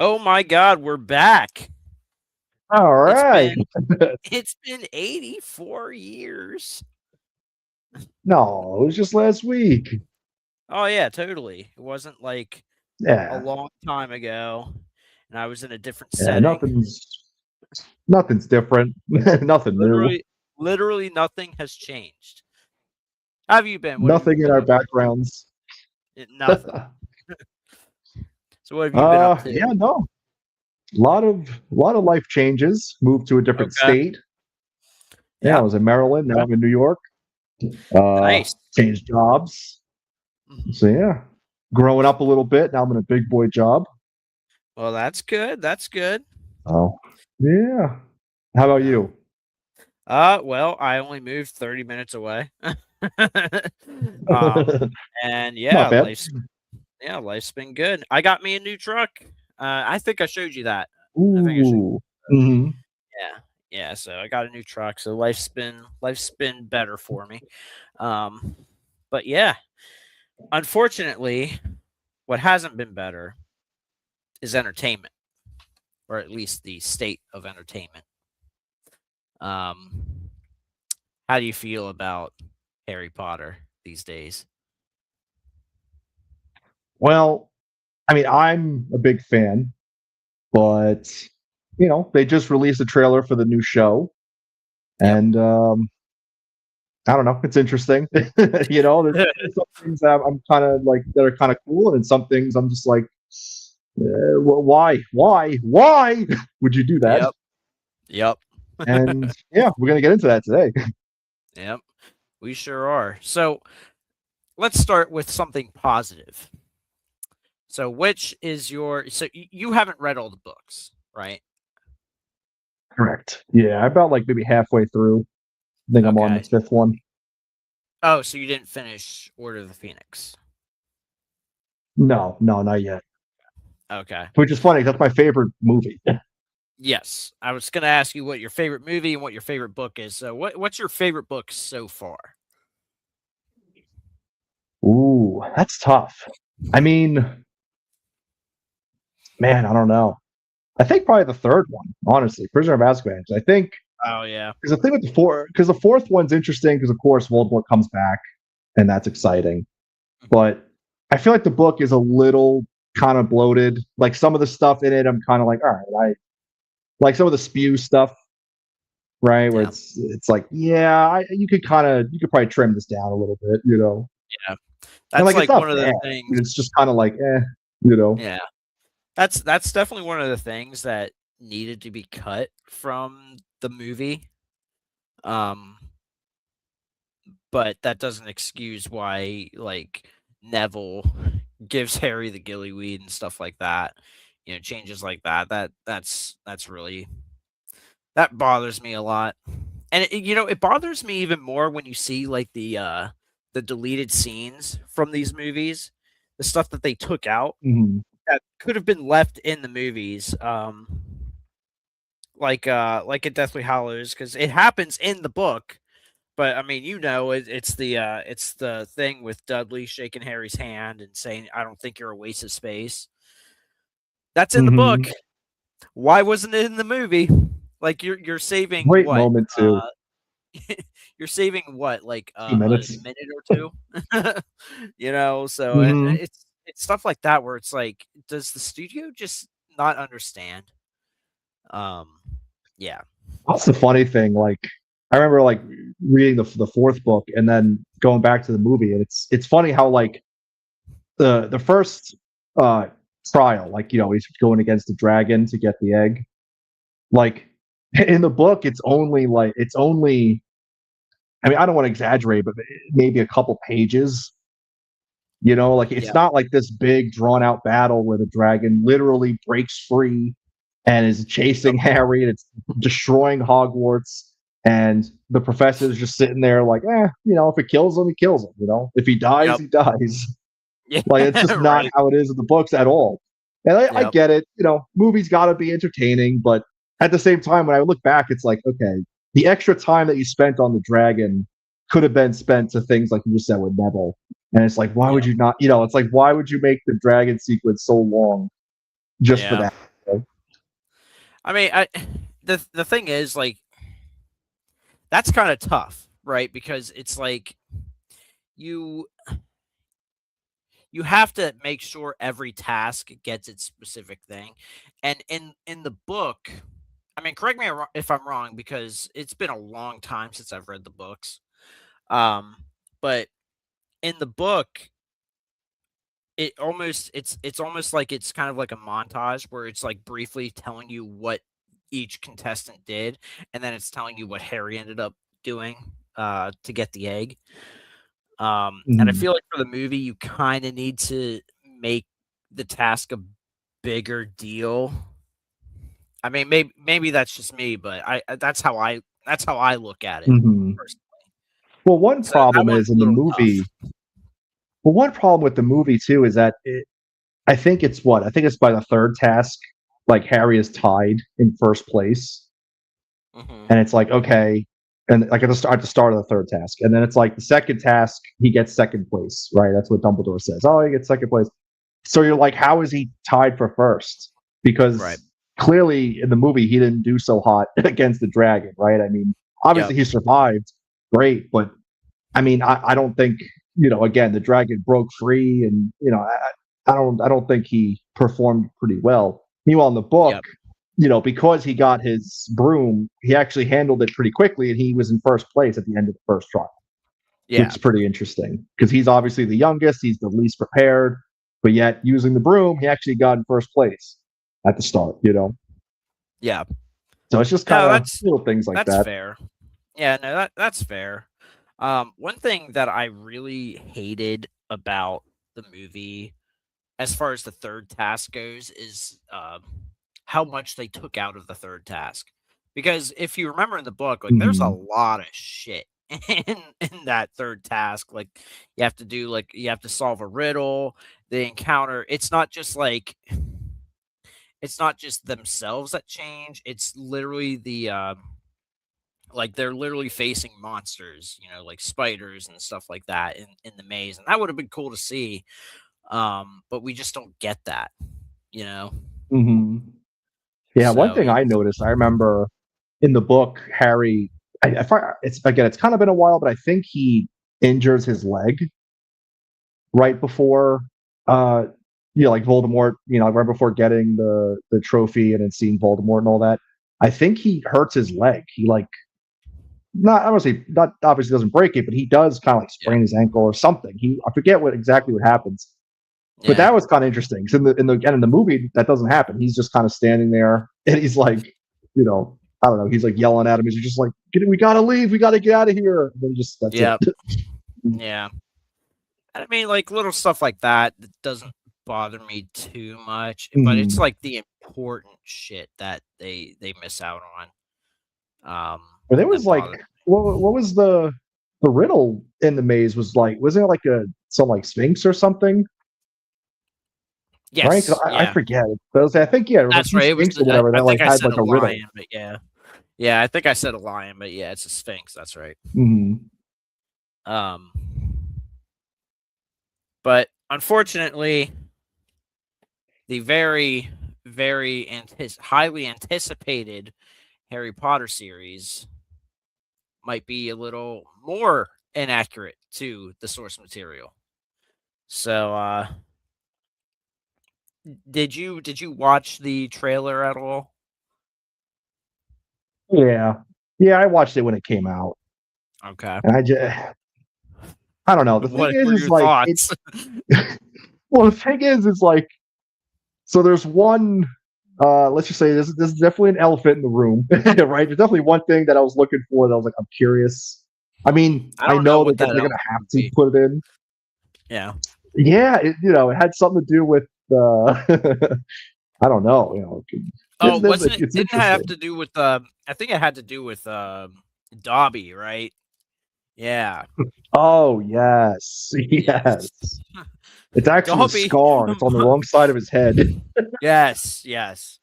Oh my God, we're back. All It's right. been it's been 84 years. No, it was just last week. Oh yeah, totally. It wasn't like a Yeah. long time ago, and I was in a different Yeah, setting. nothing's different. Nothing new. Literally nothing has changed. How have you been? What have you Nothing in been our up to? backgrounds. Nothing. So what have you been up to? Yeah, no. A lot of life changes. Moved to a different Okay. state. Yeah, I Yep. was in Maryland, now Okay. I'm in New York. Nice. Changed jobs. Mhm. So yeah. Growing up a little bit. Now I'm in a big boy job. Well, that's good. That's good. Oh. Yeah. How about Yeah. you? Well, I only moved 30 minutes away. um, and Not bad. life's been good. I got me a new truck. I think I showed you that. I think I showed Ooh. Hmm. yeah. Yeah, so I got a new truck. So life's been better for me. Um, but yeah, unfortunately, what hasn't been better is entertainment, or at least the state of entertainment. Um, how do you feel about Harry Potter these days? Well, I mean, I'm a big fan, but they just released a trailer for the new show, Yep. and I don't know, it's interesting. There's some things that I'm kind of like that are kind of cool, and some things I'm just like, why would you do that? Yep. Yep. And yeah, we're gonna get into that today. Yep. We sure are. So let's start with something positive. So which is you haven't read all the books, right? Correct. Yeah, about like maybe halfway through. I think I'm on the Okay. fifth one. Oh, so you didn't finish Order of the Phoenix. No, no, not yet. Okay. Which is funny. That's my favorite movie. Yes. I was gonna ask you what your favorite movie and what your favorite book is. So what's your favorite book so far? Ooh, that's tough. I mean, man, I don't know. I think probably the third one, honestly, Prisoner of Azkaban. 'Cause I think Oh yeah. because the thing with because the fourth one's interesting because of course Voldemort comes back and that's exciting. But I feel like the book is a little kind of bloated. Like some of the stuff in it, I'm kind of like, all right, I like some of the spew stuff, right? Where Yeah. it's like, yeah, you could probably trim this down a little bit. Yeah. And That's like it's like not one of the bad, but things. it's just kind of like, eh. Yeah. That's definitely one of the things that needed to be cut from the movie. Um, but that doesn't excuse why like Neville gives Harry the gillyweed and stuff like that. Changes like that. That's really that bothers me a lot. And it bothers me even more when you see like the deleted scenes from these movies, the stuff that they took out Mhm. that could have been left in the movies. Like in Deathly Hallows, because it happens in the book. But I mean, it's the thing with Dudley shaking Harry's hand and saying, "I don't think you're a waste of space." That's in the book. Mhm. Why wasn't it in the movie? Like you're saving Great what? moment too. You're saving what? Like 2 minutes. a minute or two. So Mhm. it's stuff like that where it's like, does the studio just not understand? Um, yeah. That's the funny thing. Like, I remember like reading the fourth book and then going back to the movie, and it's funny how like the first uh trial, like he's going against the dragon to get the egg. Like in the book, it's only. I mean, I don't want to exaggerate, but maybe a couple pages. Like it's Yeah. not like this big drawn out battle where the dragon literally breaks free and is Yep. chasing Harry and it's destroying Hogwarts. And the professor's just sitting there like, if it kills him, he kills him. If he dies, Yep. he dies. Yeah. Like it's just not Right. how it is in the books at all. And I Yep. get it. Movies got to be entertaining, but at the same time, when I look back, it's like, okay, the extra time that you spent on the dragon could have been spent to things like you just said with Neville. And it's like, why would Yep. you not? It's like, why would you make the dragon sequence so long just for Yeah. that? I mean, the thing is, like, that's kind of tough, right? Because it's like you you have to make sure every task gets its specific thing. And in the book, I mean, correct me if I'm wrong, because it's been a long time since I've read the books. But in the book, it's almost like it's kind of like a montage where it's like briefly telling you what each contestant did, and then it's telling you what Harry ended up doing to get the egg. And I Mhm. feel like for the movie, you kind of need to make the task a bigger deal. I mean, maybe that's just me, but that's how I look at it Mhm. personally. Well, one So that problem one's is a in the little movie. tough. Well, one problem with the movie too is that I think it's what I think it's by the third task. Like Harry is tied in first place, Hmm. and it's like okay, and like at the start of the third task, and then it's like the second task he gets second place, right? That's what Dumbledore says. Oh, he gets second place. So you're like, how is he tied for first? Right. Because clearly in the movie he didn't do so hot against the dragon, right? I mean, obviously Yep. he survived, great, but I mean, I don't think again the dragon broke free, and I don't think he performed pretty well. Meanwhile, in the book, Yep. because he got his broom, he actually handled it pretty quickly, and he was in first place at the end of the first trial, which Yeah. is pretty interesting because he's obviously the youngest, he's the least prepared, but yet using the broom, he actually got in first place at the start. Yeah. So it's just kind No, of little things like that's that. fair. Yeah, no, that's fair. One thing that I really hated about the movie, as far as the third task goes, is how much they took out of the third task. Because if you remember in the book, like there's a Hmm. lot of shit in that third task. Like you have to solve a riddle, the encounter. It's not just themselves that change. It's literally like they're literally facing monsters, like spiders and stuff like that in the maze. And that would have been cool to see. But we just don't get that, you know. Hmm. Yeah, one So thing it's I noticed, I remember in the book, Harry, it's again, it's kind of been a while, but I think he injures his leg right before, uh, like Voldemort, right before getting the trophy and then seeing Voldemort and all that. I think he hurts his leg. He like not, I don't say not obviously doesn't break it, but he does kind of like yeah, sprain his ankle or something. I forget what happens, but yeah, that was kind of interesting. Because in the movie that doesn't happen. He's just kind of standing there and he's like, I don't know. He's like yelling at him. He's just like, we gotta leave. We gotta get out of here. And then just that's it. yeah, yeah. I mean, like little stuff like that doesn't bother me too much, but it's Mhm. like the important shit that they miss out on. But there That was like, bothers. what was the riddle in the maze was like? Wasn't it like some like Sphinx or something? Right? 'Cause Yes, I yeah, forget. But I think yeah, there was like that's two right. It was. Sphinx or whatever I that like think I had said like a a riddle. lion, but yeah, yeah. I think I said a lion, but yeah, it's a sphinx. That's right. Hmm. Um, but unfortunately, the very, very highly anticipated Harry Potter series might be a little more inaccurate to the source material. So, did you watch the trailer at all? Yeah, yeah. I watched it when it came out, Okay. and I don't know. The thing What is, were is your like it. thoughts? Well, the thing is like so. There's one. Let's just say this is definitely an elephant in the room, right? There's definitely one thing that I was looking for that I was like, I'm curious. I mean, I I don't know know that what that they're gonna elephant have would to be. put it in. Yeah. Yeah, it had something to do with I don't know, Oh, wasn't it? it's Didn't it have interesting. to do with? I think it had to do with Dobby, right? Yeah. Oh yes, Yes. yes. It's actually a Dobby. scar. It's on the wrong side of his head. Yes, yes.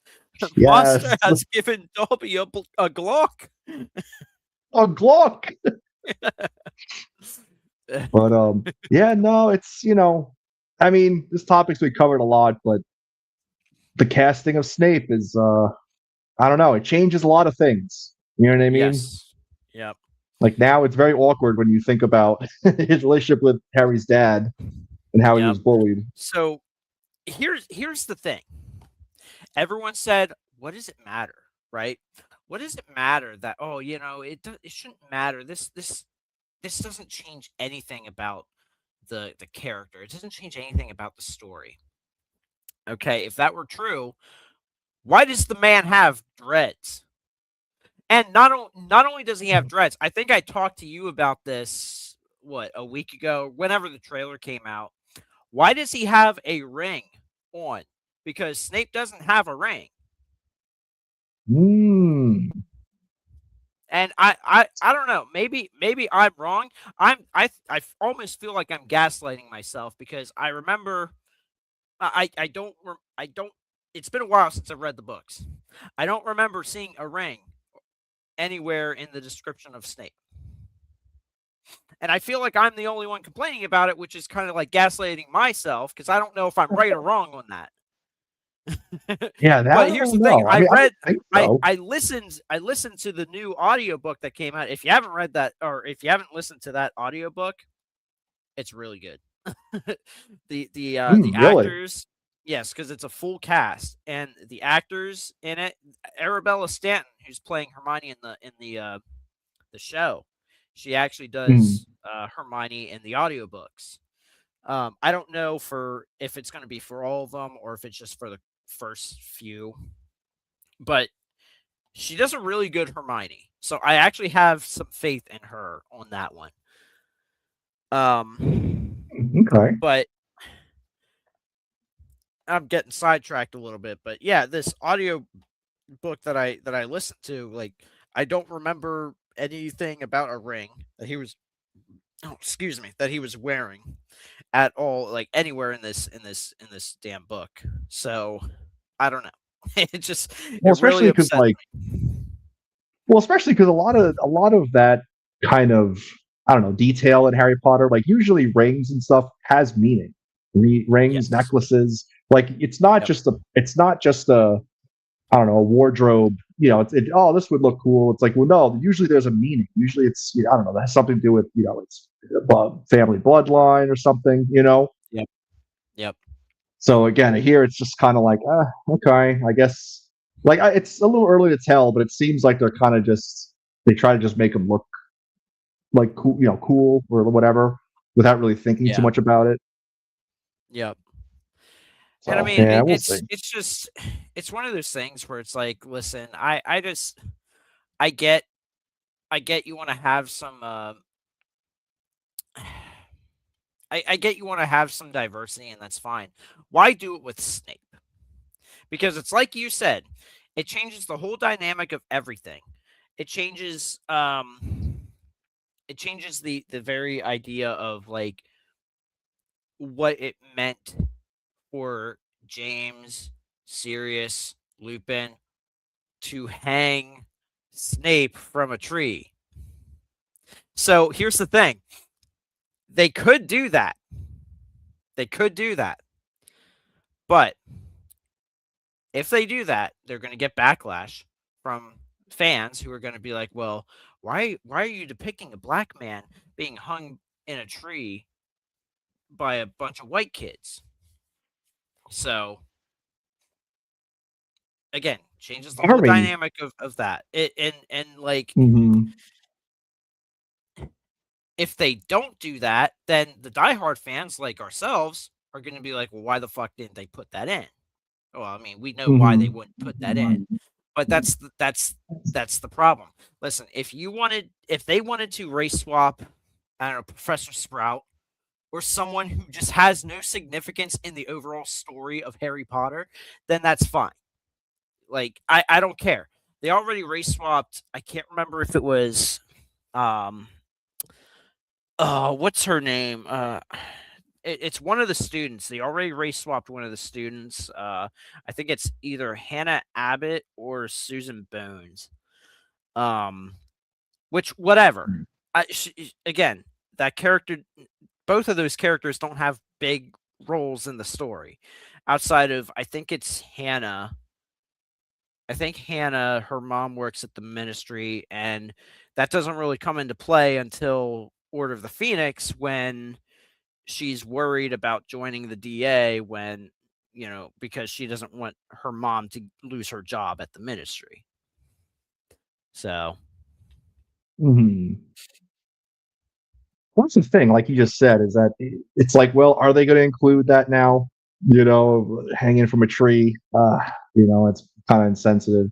Monster Yes, has given Dobby a Glock. a Glock. But yeah, no, it's I mean, this topic's been covered a lot, but the casting of Snape is I don't know, it changes a lot of things. You know what I mean? Yes. Yep. Like now it's very awkward when you think about his relationship with Harry's dad and how he Yep. was bullied. So here's the thing. Everyone said, "What does it matter?" Right? What does it matter that it shouldn't matter. This doesn't change anything about the character. It doesn't change anything about the story. Okay, if that were true, why does the man have dreads? And not only does he have dreads, I think I talked to you about this a week ago, whenever the trailer came out. Why does he have a ring on? Because Snape doesn't have a ring. Mm. And I don't know. Maybe I'm wrong. I almost feel like I'm gaslighting myself because I remember I don't I don't. It's been a while since I've read the books. I don't remember seeing a ring anywhere in the description of Snape. And I feel like I'm the only one complaining about it, which is kind of like gaslighting myself because I don't know if I'm right or wrong on that. Yeah, that But I here's the don't thing. know. I mean, I don't think so. I listened to the new audiobook that came out. If you haven't read that or if you haven't listened to that audiobook, it's really good. The Really? actors, yes, because it's a full cast, and the actors in it, Arabella Stanton, who's playing Hermione in the show, she actually Mm. does Hermione in the audiobooks. I don't know if it's going to be for all of them or if it's just for the first few, but she does a really good Hermione. So I actually have some faith in her on that one. Okay. But I'm getting sidetracked a little bit. But yeah, this audio book that I listened to, like I don't remember anything about a ring that he was excuse me, that he was wearing at all, like anywhere in this damn book. So I don't know. Well, It really especially because upsets me. especially because a lot of that kind of I don't know detail in Harry Potter, like usually rings and stuff has meaning. Rings, Yes. necklaces, like Yep. it's not just a I don't know a wardrobe. Oh, this would look cool. It's like, well, no. Usually there's a meaning. Usually it's I don't know. That has something to do with it's family bloodline or something. Yep. Yep. So again, here it's just kind of like, okay, I guess. Like it's a little early to tell, but it seems like they're kind of just they try to just make them look like cool, cool or whatever, without really thinking too Yeah. much about it. Yep. And I So mean, yeah, we'll see. it's one of those things where it's like, listen, I get you want to have some I get you want to have some diversity, and that's fine. Why do it with Snape? Because it's like you said, it changes the whole dynamic of everything. It changes the very idea of like what it meant for James, Sirius, Lupin to hang Snape from a tree. So here's the thing. They could do that. They could do that. But if they do that, they're going to get backlash from fans who are going to be like, "Well, why are you depicting a black man being hung in a tree by a bunch of white kids?" So again, changes the I whole mean, dynamic of that. And like mhm. if they don't do that, then the diehard fans like ourselves are going to be like, "Well, why the fuck didn't they put that in?" Well, I mean, we know why they Mhm. wouldn't put that in. But that's the problem. Listen, if they wanted to race swap, I don't know, Professor Sprout or someone who just has no significance in the overall story of Harry Potter, then that's fine. Like I don't care. They already race swapped. I can't remember if it was um what's her name? It's one of the students. They already race swapped one of the students. I think it's either Hannah Abbott or Susan Bones. Um, which whatever. Again, that character, both of those characters don't have big roles in the story. outside of I think it's Hannah. I think Hannah, her mom works at the ministry, and that doesn't really come into play until Order of the Phoenix when she's worried about joining the DA when, because she doesn't want her mom to lose her job at the ministry. So, Mhm. What's the thing, like you just said, is that it's like, well, are they going to include that now? Hanging from a tree. It's kind of insensitive.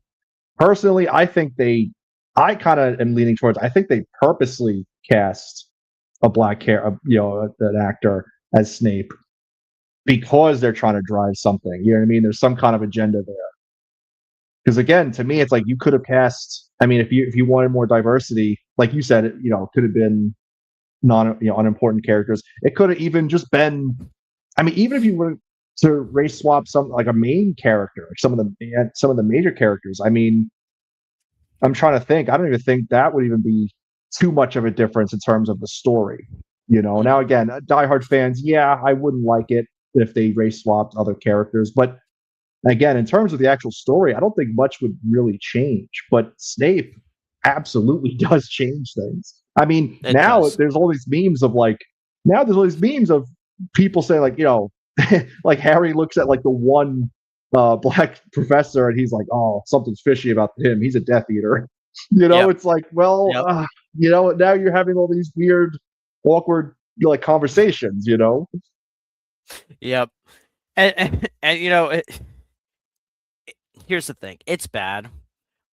Personally, I kind of am leaning towards. I think they purposely cast a black hair, an actor as Snape because they're trying to drive something. You know what I mean? There's some kind of agenda there. Because again, to me, it's like you could have cast. I mean, if you wanted more diversity, like you said, it could have been unimportant characters. It could have even just been. I mean, even if you were to race swap some like a main character, like some of the major characters. I mean, I'm trying to think. I don't even think that would even be too much of a difference in terms of the story. Now again, diehard fans, yeah, I wouldn't like it if they race swapped other characters, but again, in terms of the actual story, I don't think much would really change. But Snape absolutely does change things. I mean, it does. there's all these memes of people saying like, like Harry looks at like the one black professor and he's like, oh, something's fishy about him. He's a Death Eater. Yep. It's like, well, Yep. now you're having all these weird, awkward, like conversations. Yep. And here's the thing. It's bad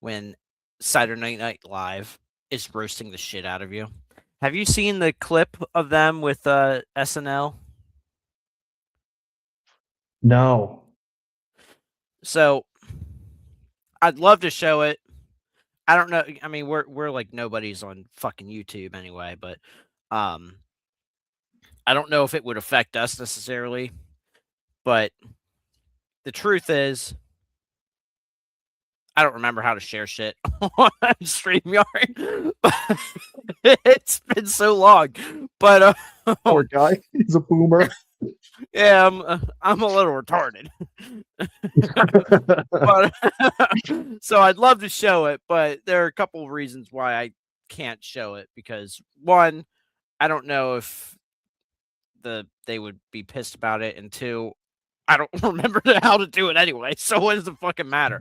when Saturday Night Live is roasting the shit out of you. Have you seen the clip of them with SNL? No. So I'd love to show it. I don't know. I mean, we're like nobody's on fucking YouTube anyway, but I don't know if it would affect us necessarily. But the truth is, I don't remember how to share shit on StreamYard. It's been so long, but Poor guy. He's a boomer. yeah, I'm a little retarded. But so I'd love to show it, but there are a couple of reasons why I can't show it because one, I don't know if they would be pissed about it, and two, I don't remember how to do it anyway. So what does it fucking matter?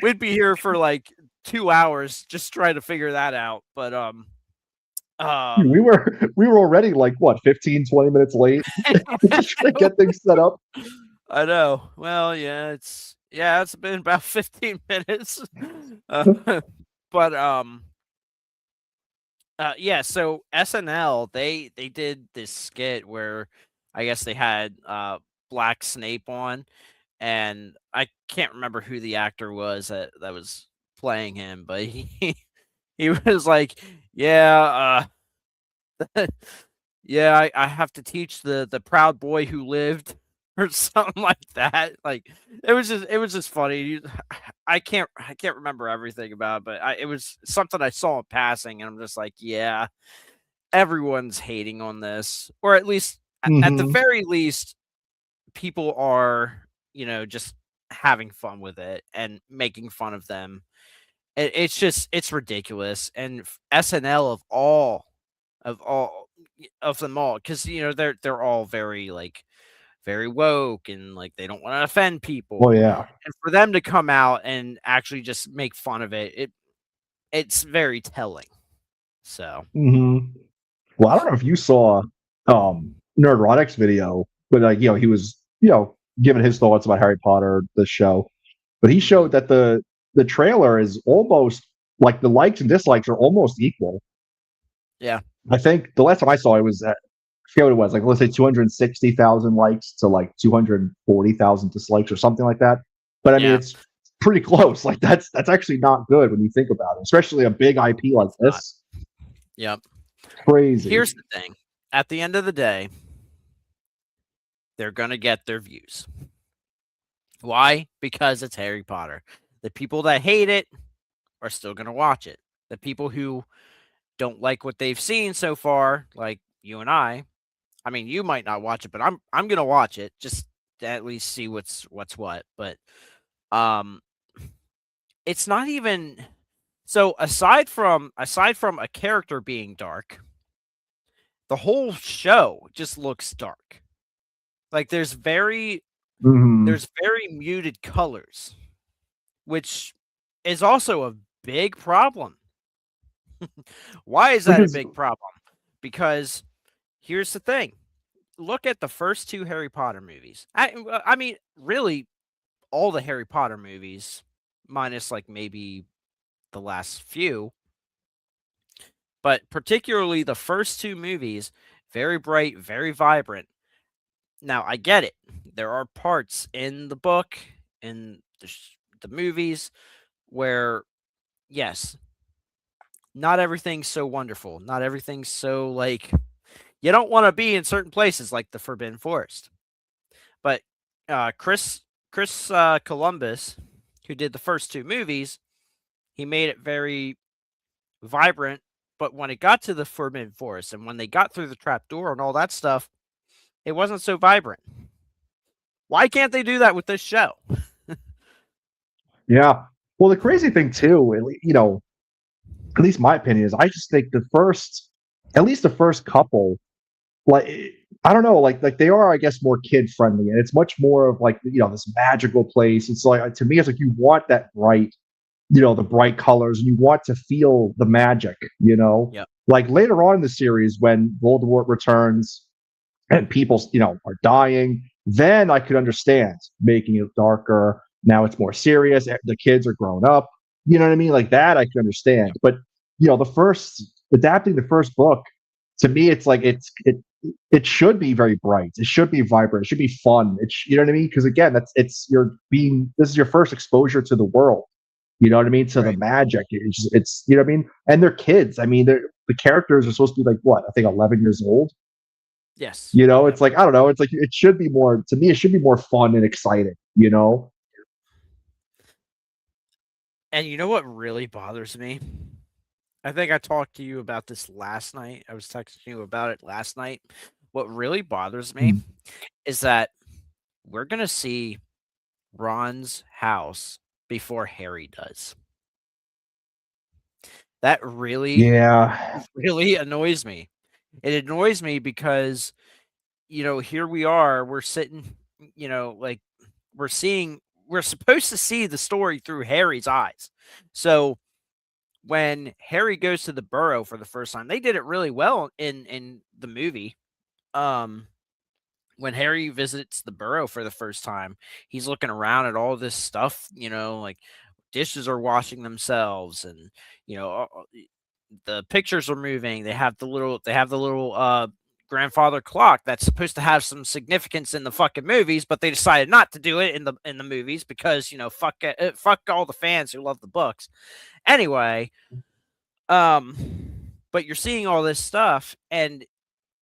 We'd be here for like 2 hours just trying to figure that out. But we were already like what 15, 20 minutes late just trying to get things set up. I know. Well, yeah, it's been about 15 minutes. But yeah, so SNL they did this skit where I guess they had Black Snape on, and I can't remember who the actor was that was playing him, but he was like, yeah, yeah, I have to teach the proud boy who lived or something like that. Like it was just funny. I can't remember everything about it, but it was something I saw in passing, and I'm just like, yeah, everyone's hating on this, or at least at the Mm-hmm. very least, people are just having fun with it and making fun of them. It's ridiculous, and SNL of all of them all, because they're all very like very woke and like they don't want to offend Well, people, yeah. and for them to come out and actually just make fun of it's very telling. So Mm-hmm. Well, I don't know if you saw Nerdrotic's video, but like he was giving his thoughts about Harry Potter, the show, but he showed that the trailer is almost like the likes and dislikes are almost equal. yeah, I think the last time I saw it was I forget what it was, like let's say 260,000 likes to like 240,000 dislikes or something like that. But I mean, yeah, it's pretty close. Like that's actually not good when you think about it, especially a big IP like it's not. this. Yep. Crazy. Here's the thing: at the end of the day, they're gonna get their views. Why? Because it's Harry Potter. The people that hate it are still gonna watch it. The people who don't like what they've seen so far, like you and I mean, you might not watch it, but I'm gonna watch it just at least see what's what. But um, it's not even so. Aside from a character being dark, the whole show just looks dark. Like Hmm. there's very muted colors, which is also a big problem. Why is that a Because big problem? Because here's the thing. Look at the first two Harry Potter movies. I mean, really, all the Harry Potter movies, minus like maybe the last few, but particularly the first two movies, very bright, very vibrant. Now, I get it. There are parts in the book, in the movies, where, yes, not everything's so wonderful. Not everything's so, like, you don't want to be in certain places like the Forbidden Forest. But Chris Columbus, who did the first two movies, he made it very vibrant. But when it got to the Forbidden Forest and when they got through the trap door and all that stuff, it wasn't so vibrant. Why can't they do that with this show? yeah, well, the crazy thing too, at least my opinion is, I just think at least the first couple, like I don't know, like they are, I guess, more kid friendly, and it's much more of like this magical place. It's like to me, it's like you want that bright, the bright colors, and you want to feel the magic. Yep. Like later on in the series when Voldemort returns and people are dying, then I could understand making it darker. Now it's more serious. The kids are grown up. You know what I mean? Like that I can understand. Yep. But the first adapting the first book, to me, it's like it should be very bright. It should be vibrant. It should be fun. You know what I mean? Because again, this is your first exposure to the world. You know what I mean? To the Right. magic. It's you know what I mean? And they're kids. I mean, the characters are supposed to be like what? I think 11 years old. Yes. Yep. It's like I don't know. It's like it should be more to me. It should be more fun and exciting. And you know what really bothers me? I think I talked to you about this last night. I was texting you about it last night. What really bothers me Mm. is that we're going to see Ron's house before Harry does. That really, Yeah. really annoys me. It annoys me because, here we are, we're sitting, like we're supposed to see the story through Harry's eyes. So when Harry goes to the Burrow for the first time, they did it really well in the movie. Um, when Harry visits the Burrow for the first time, he's looking around at all this stuff, like dishes are washing themselves, and the pictures are moving. They have the little grandfather clock that's supposed to have some significance in the fucking movies, but they decided not to do it in the movies because fuck all the fans who love the books. Anyway, um, but you're seeing all this stuff, and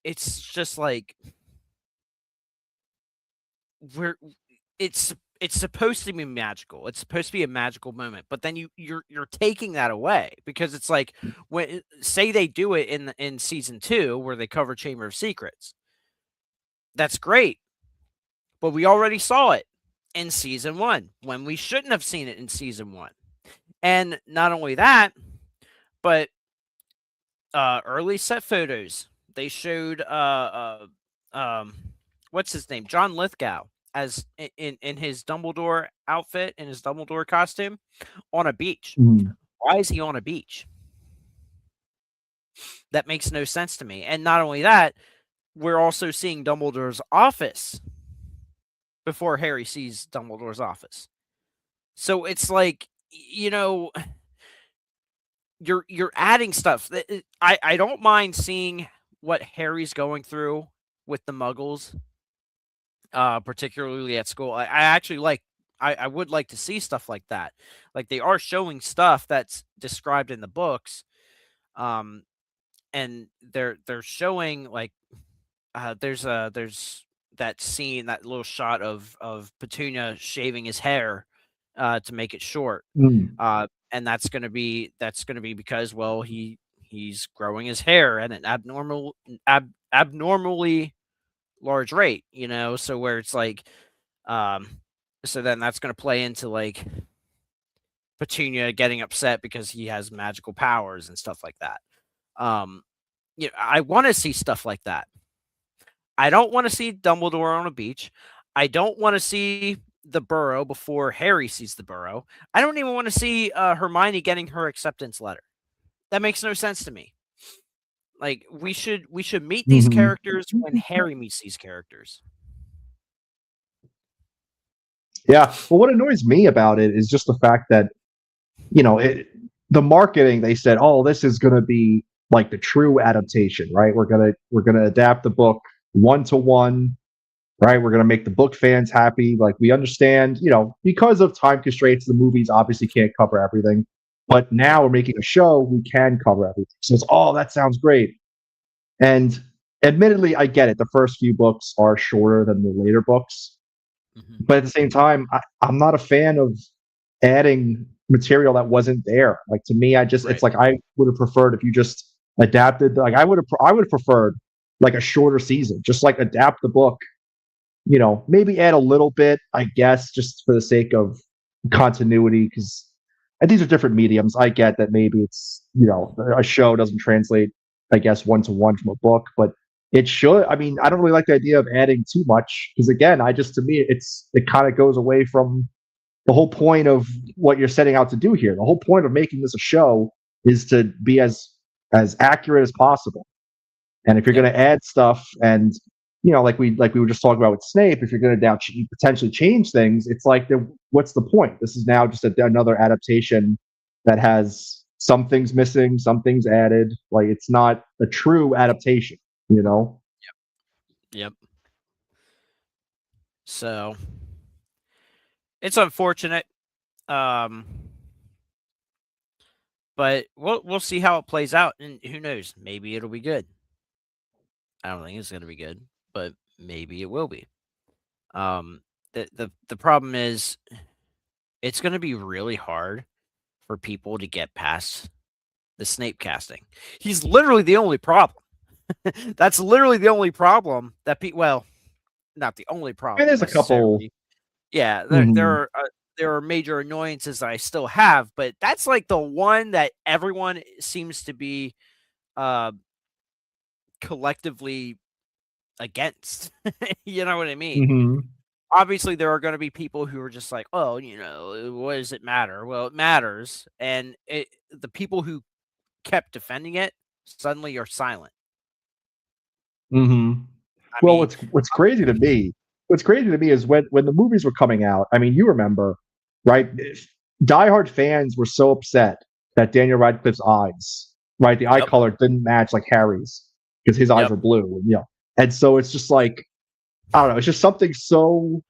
it's just like we're it's supposed to be magical. It's supposed to be a magical moment, but then you're taking that away because it's like when say they do it in season 2 where they cover Chamber of Secrets. That's great, but we already saw it in season 1 when we shouldn't have seen it in season 1. And not only that, but early set photos. They showed what's his name? John Lithgow as in his Dumbledore outfit, in his Dumbledore costume, on a beach. Mm. Why is he on a beach? That makes no sense to me. And not only that, we're also seeing Dumbledore's office before Harry sees Dumbledore's office. So it's like, you're adding stuff. I don't mind seeing what Harry's going through with the Muggles, particularly at school. I actually like. I would like to see stuff like that. Like they are showing stuff that's described in the books, um, and they're showing like there's that scene, that little shot of Petunia shaving his hair to make it short. Mm. And that's gonna be because, well, he's growing his hair at an abnormally large rate, so where it's like So then that's going to play into like Petunia getting upset because he has magical powers and stuff like that. I want to see stuff like that. I don't want to see Dumbledore on a beach. I don't want to see the Burrow before Harry sees the Burrow. I don't even want to see Hermione getting her acceptance letter. That makes no sense to me. Like we should meet these Mm-hmm. characters when Harry meets these characters. Yeah. Well, what annoys me about it is just the fact that the marketing. They said, "Oh, this is going to be like the true adaptation, right? We're gonna adapt the book 1-to-1, right? We're gonna make the book fans happy. Like we understand, because of time constraints, the movies obviously can't cover everything, but now we're making a show we can cover everything. So it's that sounds great." And admittedly, I get it. The first few books are shorter than the later books, Mm-hmm. but at the same time, I'm not a fan of adding material that wasn't there. Like to me, it's Right. like I would have preferred if you just adapted. Like I would have preferred like a shorter season. Just like adapt the book. Maybe add a little bit, I guess, just for the sake of continuity, because these are different mediums. I get that maybe it's a show doesn't translate, I guess, 1-to-1 from a book, but it should. I mean, I don't really like the idea of adding too much because again, to me, it kind of goes away from the whole point of what you're setting out to do here. The whole point of making this a show is to be as accurate as possible. And if you're Yep. going to add stuff, and like we were just talking about with Snape, if you're going to now potentially change things, it's like, what's the point? This is now just another adaptation that has some things missing, some things added. Like it's not a true adaptation, you know. Yep. So it's unfortunate. Um, but we'll see how it plays out, and who knows? Maybe it'll be good. I don't think it's gonna be good, but maybe it will be. The problem is it's gonna be really hard for people to get past the Snape casting. He's literally the only problem. That's literally the only problem that well, not the only I mean, problem there's a couple. necessarily. Yeah, Mhm. there are major annoyances that I still have, but that's like the one that everyone seems to be uh collectively against. You know what I mean? Mhm. Obviously there are going to be people who are just like, "Oh, what does it matter?" Well, it matters, and the people who kept defending it suddenly are silent. Mhm. I Well, mean, what's crazy to me, is when the movies were coming out. I mean, you remember, right? Diehard fans were so upset that Daniel Radcliffe's eyes, right, the eye yep, color didn't match like Harry's because his eyes yep, were blue, and so it's just like I don't know, it's just something so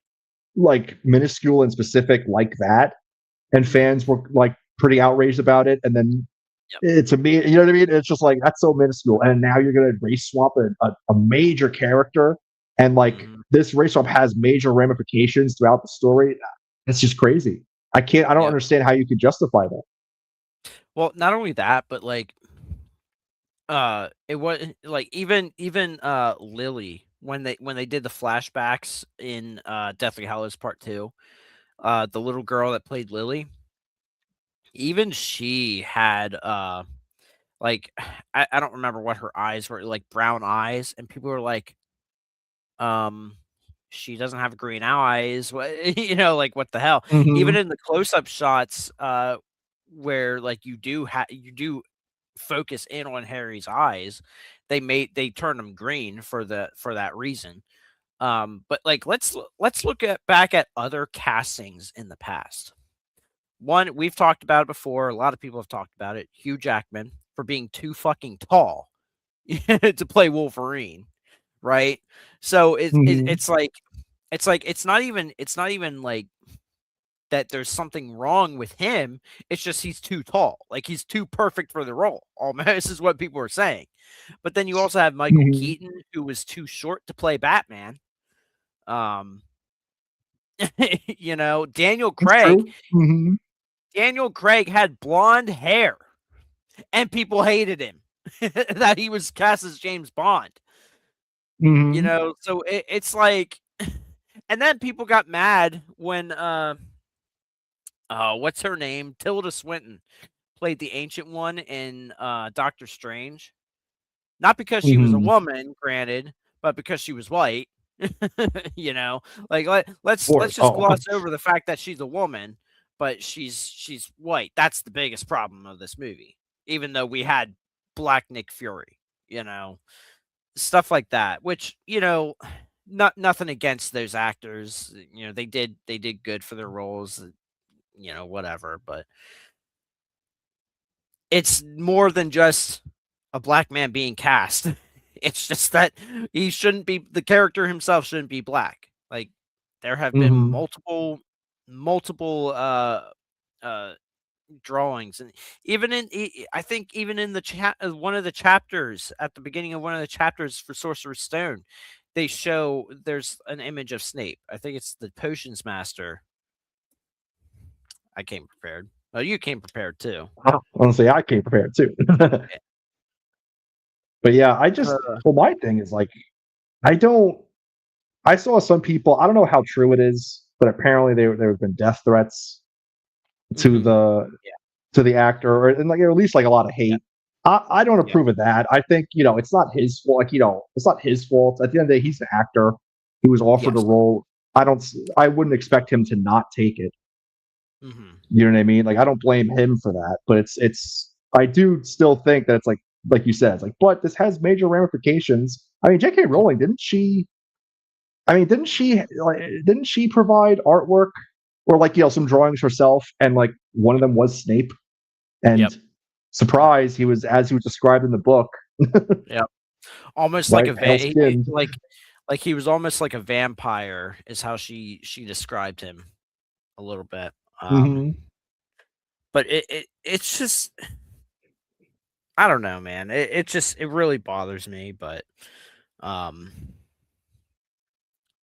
like minuscule and specific like that, and mhm, fans were like pretty outraged about it, and then yep, to me, you know what I mean? It's just like that's so minuscule, and now you're gonna race swap a major character, and like mhm, this race swap has major ramifications throughout the story. It's just crazy. I don't yep. understand how you could justify that. Well, not only that, but like it was like even Lily when they did the flashbacks in Deathly Hallows Part 2, the little girl that played Lily, even she had like I don't remember what her eyes were, like brown eyes, and people were like, um she doesn't have green eyes. What like what the hell? Even Mhm. in the close-up shots, where like you do focus in on Harry's eyes, they turn them green for that reason. But like let's look at back at other castings in the past. One, we've talked about it before. A lot of people have talked about it. Hugh Jackman for being too fucking tall to play Wolverine, right? So Mhm. it's not even like that there's something wrong with him. It's just he's too tall. Like he's too perfect for the role. Almost is what people are saying. But then you also have Michael Mhm. Keaton, who was too short to play Batman. Um, Daniel It's Craig. true. Mhm. Daniel Craig had blonde hair, and people hated him that he was cast as James Bond. Mhm. So it's like And then people got mad when what's her name? Tilda Swinton played the Ancient One in Doctor Strange. Not because she was a Mhm. woman, granted, but because she was white. You know, like Of let's course. just Oh, gloss over the fact that she's a woman, but she's white. That's the biggest problem of this movie. Even though we had Black Nick Fury, you know, stuff like that. Which nothing against those actors. You know, they did good for their roles. You know, whatever. But it's more than just a black man being cast. It's just that he shouldn't be the character himself shouldn't be black. Like there have been mhm. multiple uh drawings and even I think even in the one of the chapters at the beginning of one of the chapters for Sorcerer's Stone, they show there's an image of Snape. I think it's the potions master. I came prepared. Oh, you came prepared too. Honestly, I came prepared too. But yeah, Uh, well, my thing is like, I don't, I saw some people, I don't know how true it is, but apparently there have been death threats to mhm. the Yeah, actor, or and like at least like a lot of yeah, hate. I don't yeah, approve of that. I think it's not his fault. Like it's not his fault. At the end of the day, he's the actor. He was offered a yes. role. I wouldn't expect him to not take it. Mhm. You know what I mean? Like I don't blame him for that, but I do still think that it's like you said, it's like, but this has major ramifications. I mean, J.K. Mhm. Rowling didn't she? I mean, didn't she provide artwork or like some drawings herself? And like one of them was Snape. And Yep. Mhm. surprise, he was as he was described in the book, Yep. Almost like right? a Pale skinned. like he was almost like a vampire is how she described him a little bit. Mm-hmm. But it's just I don't know, man. It really bothers me, but um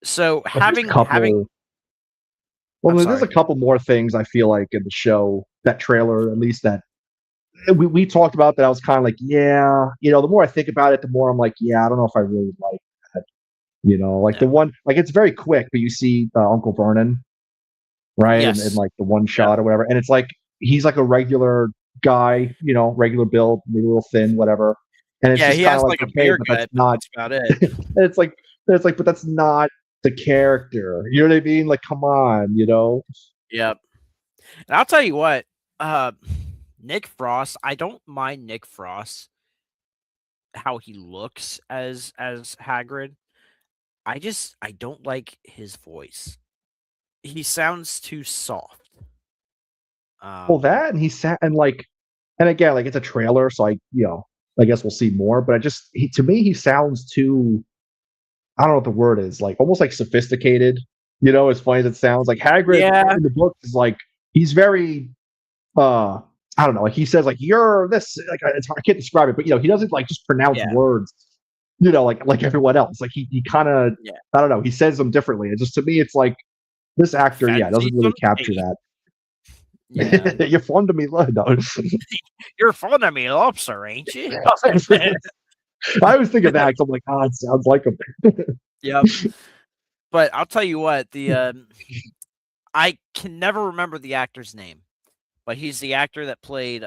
so There's a having couple. I'm Well, there's a sorry. couple more things I feel like in the show, that trailer, at least that we talked about, that I was kind of like, yeah, the more I think about it, the more I'm like, yeah, I don't know if I really like that. Like No. the one, like it's very quick, but you see Uncle Vernon, right? And Yes. like the one Yep. shot or whatever. And it's like, he's like a regular guy, regular build, maybe a little thin, whatever. And it's Yeah, just he kind of has like, like a okay, beer but that's gut, but not, that's about it. and but that's not the character. You know what I mean? Like, come on. Yep. And I'll tell you what, uh Nick Frost, I don't mind Nick Frost how he looks as Hagrid. I don't like his voice. He sounds too soft. Well, Um, that, and he sat and like, and again, like it's a trailer, so I guess we'll see more. But to me, he sounds too. I don't know what the word is, like almost like sophisticated. As funny as it sounds, like Hagrid yeah, in the book is like, he's very uh I don't know, like he says like, you're this, like it's hard, I can't describe it, but he doesn't like just pronounce yeah, words, like everyone else. Like he kind of, yeah. I don't know, he says them differently. It just, to me, it's like this actor, yeah, Fancy doesn't really some capture tea. that. Yeah. You're fun to me, no. You're fond of me, lobster, ain't you? I always think of that 'cause I'm like, it sounds like him. Yep. But I'll tell you what, I can never remember the actor's name, but he's the actor that played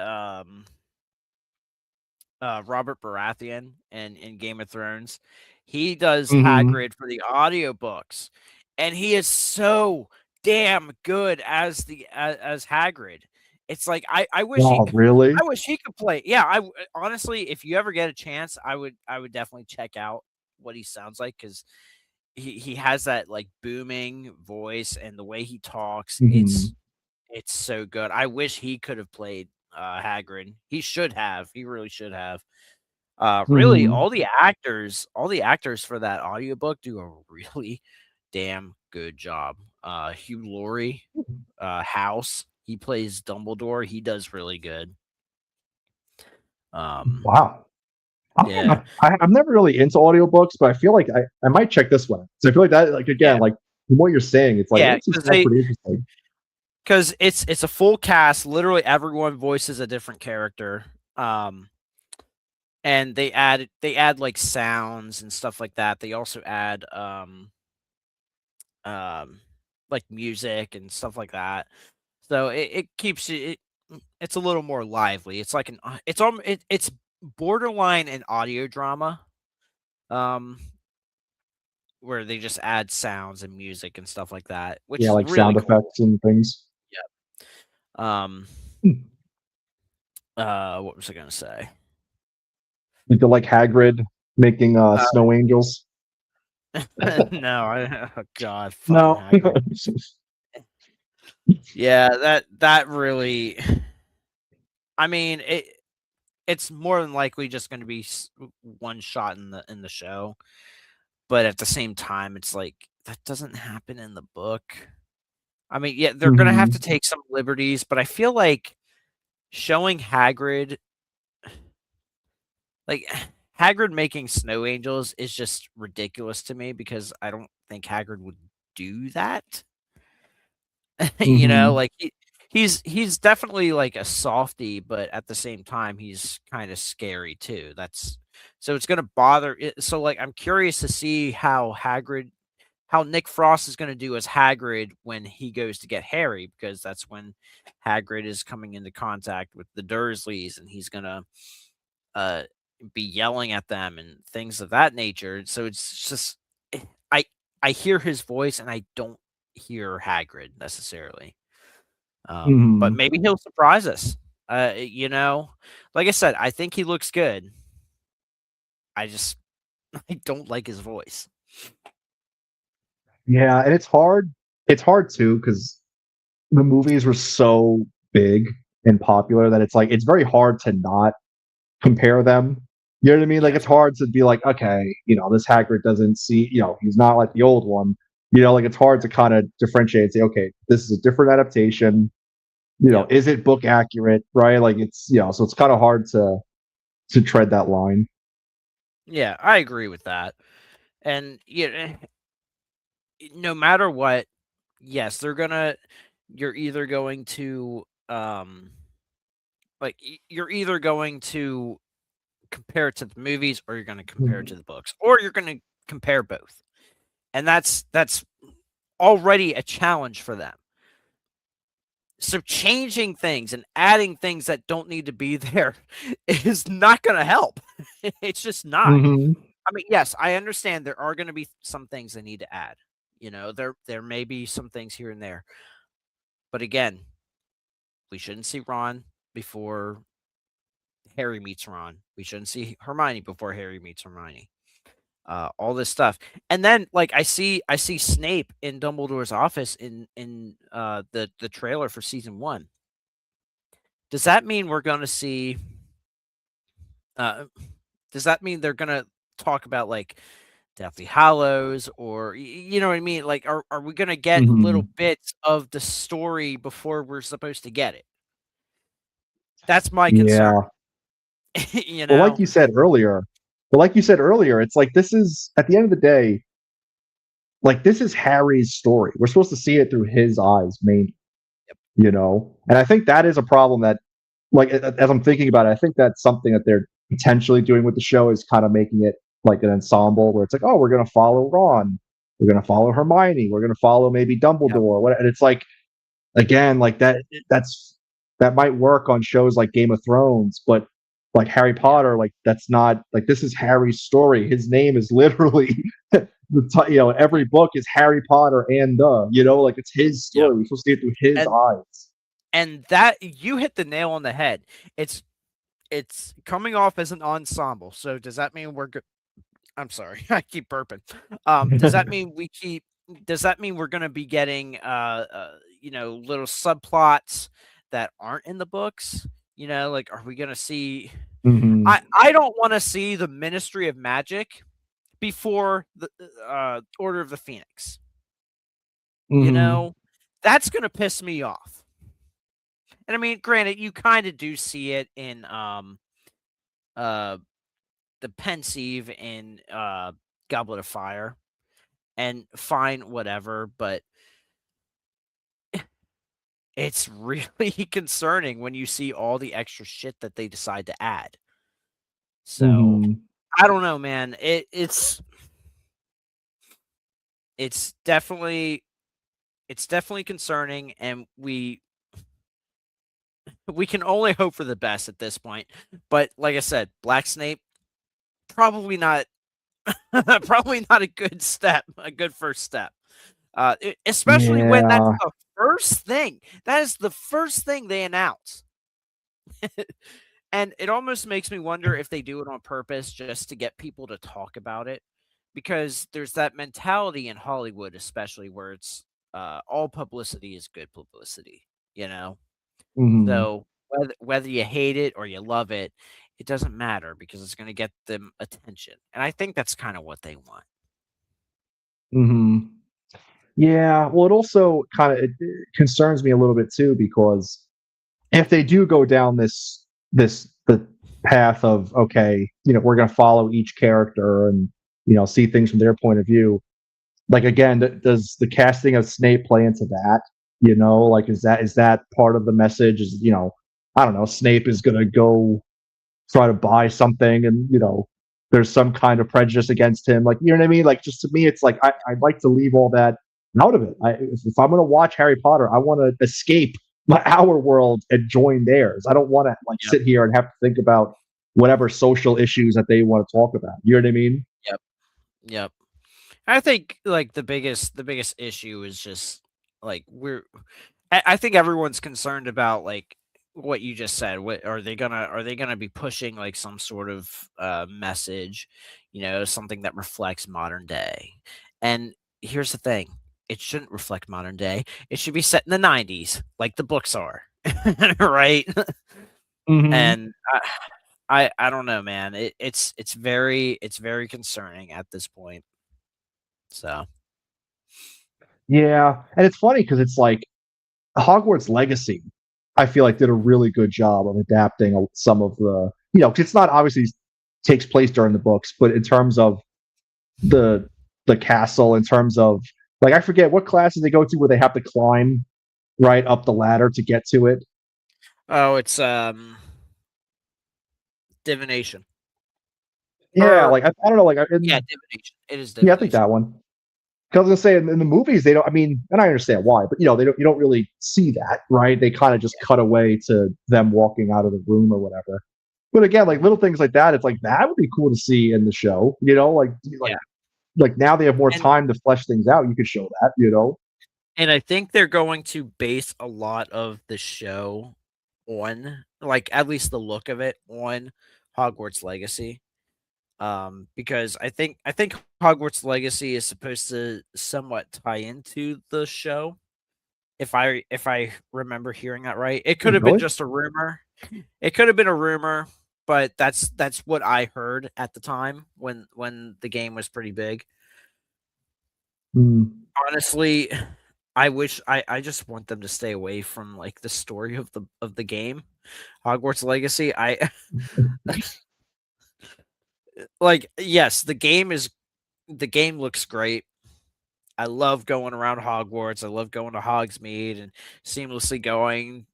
Robert Baratheon in Game of Thrones. He does Hmm. Hagrid for the audiobooks, and he is so damn good as as Hagrid. It's like I wish he Oh, really? I wish he could play. Yeah, honestly, if you ever get a chance, I would definitely check out what he sounds like because he has that like booming voice and the way he talks. Hmm. It's so good. I wish he could have played Hagrid. He should have. He really should have. Really, Hmm. all the actors for that audiobook do a really damn good job. Hugh Laurie, House, he plays Dumbledore. He does really good. Um, Wow. yeah, I'm never really into audiobooks, but I feel like I might check this one. So I feel like that, like yeah, again, like from what you're saying, it's like it yeah, actually sounds pretty interesting. because it's a full cast. Literally, everyone voices a different character. Um, and they add like sounds and stuff like that. They also add um, like music and stuff like that. So it keeps it's a little more lively. It's like it's borderline an audio drama. Um, where they just add sounds and music and stuff like that, which Yeah, is like really sound cool. effects and things. Yeah. What was I gonna say? You feel like Hagrid making Uh, snow angels. no, oh god, fucking No. Hagrid. Yeah, that really. I mean, it's more than likely just going to be one shot in the show, but at the same time, it's like that doesn't happen in the book. I mean, yeah, they're gonna have to Mhm. take some liberties, but I feel like showing Hagrid, like Hagrid making snow angels, is just ridiculous to me because I don't think Hagrid would do that. You know, Mhm. like he's definitely like a softy, but at the same time, he's kind of scary too. That's so it's gonna bother it. So like, I'm curious to see how Nick Frost is gonna do as Hagrid when he goes to get Harry, because that's when Hagrid is coming into contact with the Dursleys, and he's gonna uh be yelling at them and things of that nature. So it's just I I hear his voice and I don't hear Hagrid necessarily. But Mhm. maybe he'll surprise us. You know, like I said, I think he looks good. I just I don't like his voice. Yeah, and it's hard. It's hard too because the movies were so big and popular that it's like it's very hard to not compare them. You know what I mean? Like Yes. it's hard to be like, okay, this Hagrid doesn't see, he's not like the old one. Like it's hard to kind of differentiate and say, okay, this is a different adaptation. Yep. Is it book accurate, right? Like it's, so it's kind of hard to tread that line. Yeah, I agree with that. And yeah, no matter what, yes, you're either going to you're either going to compare it to the movies, or you're going to compare it to Mhm. the books, or you're going to compare both. And that's already a challenge for them. So changing things and adding things that don't need to be there is not going to help. It's just not. Mhm. I mean, yes, I understand there are going to be some things they need to add. There may be some things here and there. But again, we shouldn't see Ron before Harry meets Ron. We shouldn't see Hermione before Harry meets Hermione. All this stuff, and then like I see Snape in Dumbledore's office in the trailer for season 1. Does that mean we're going to see? Uh, does that mean they're going to talk about like Deathly Hallows, or you know what I mean? Like, are we going to get little Mhm. bits of the story before we're supposed to get it? That's my concern. Yeah. you Well, like know? you said earlier, it's like this is at the end of the day, like this is Harry's story. We're supposed to see it through his eyes, mainly. Yep. And I think that is a problem that, like, as I'm thinking about it, I think that's something that they're potentially doing with the show is kind of making it like an ensemble where it's like, oh, we're going to follow Ron, we're going to follow Hermione, we're going to follow maybe Yep. Dumbledore, what, and it's like, again, like that might work on shows like Game of Thrones, but like Harry Yep. Potter, like that's not like this is Harry's story. His name is literally every book is Harry Potter and like it's his Yep. story. We're supposed to see it through his And eyes. that you hit the nail on the head. It's coming off as an ensemble. So does that mean we're good? I'm sorry, I keep burping. Does that mean we keep? Does that mean we're going to be getting little subplots that aren't in the books? Like, are we going to see? Mhm. I don't want to see the Ministry of Magic before the Order of the Phoenix. You Mhm. know, that's going to piss me off. And I mean, granted, you kind of do see it in uh the Pensieve in Goblet of Fire, and fine, whatever, but it's really concerning when you see all the extra shit that they decide to add. So Mhm. I don't know, man. It's it's definitely concerning, and we can only hope for the best at this point. But like I said, Black Snape probably not probably not a good step, a good first step. Especially when that's Yeah. the first thing. That is the first thing they announce. And it almost makes me wonder if they do it on purpose just to get people to talk about it, because there's that mentality in Hollywood, especially where it's all publicity is good publicity, you know? Hmm. So whether you hate it or you love it, it doesn't matter because it's going to get them attention. And I think that's kind of what they want. Hmm. Yeah. Well, it also kind of it concerns me a little bit too because if they do go down the path of okay, we're going to follow each character and see things from their point of view. Like again, does the casting of Snape play into that? Like is that part of the message? Is I don't know, Snape is going to go try to buy something, and there's some kind of prejudice against him. Like what I mean? Like just to me, it's like I'd like to leave all that out of it. If I'm going to watch Harry Potter, I want to escape our world and join theirs. I don't want to like Yep. sit here and have to think about whatever social issues that they want to talk about. You know what I mean? Yep. Yep. I think like the biggest issue is just like I think everyone's concerned about like what you just said. What are they gonna be pushing like some sort of message, something that reflects modern day? And here's the thing. It shouldn't reflect modern day. It should be set in the 90s like the books are. Right? Hmm. And I don't know, man. It's very concerning at this point. So, Yeah, and it's funny because it's like Hogwarts Legacy, I feel like did a really good job of adapting some of the, 'cause it's not obviously takes place during the books, but in terms of the the castle, in terms of like I forget what classes they go to where they have to climb right up the ladder to get to it. oh, it's divination. Yeah, Or like I don't know, like yeah, divination. It is yeah, I think divination. that one. 'Cause I was gonna say in the movies they don't. I mean, and I understand why, but they don't. You don't really see that, right? They kind of just cut away to them walking out of the room or whatever. But again, like Mhm. little things like that, it's like that would be cool to see in the show. Like Yeah. like now they have more And time to flesh things out. You could show that. and I think they're going to base a lot of the show on, like, at least the look of it, on Hogwarts Legacy. Because I think Hogwarts Legacy is supposed to somewhat tie into the show, if I remember hearing that right. It could have been Really? just a rumor. It could have been a rumor, but that's what I heard at the time when the game was pretty big. Mm. Honestly, I just want them to stay away from like the story of the game, Hogwarts Legacy. I like yes, the game looks great. I love going around Hogwarts. I love going to Hogsmeade and seamlessly going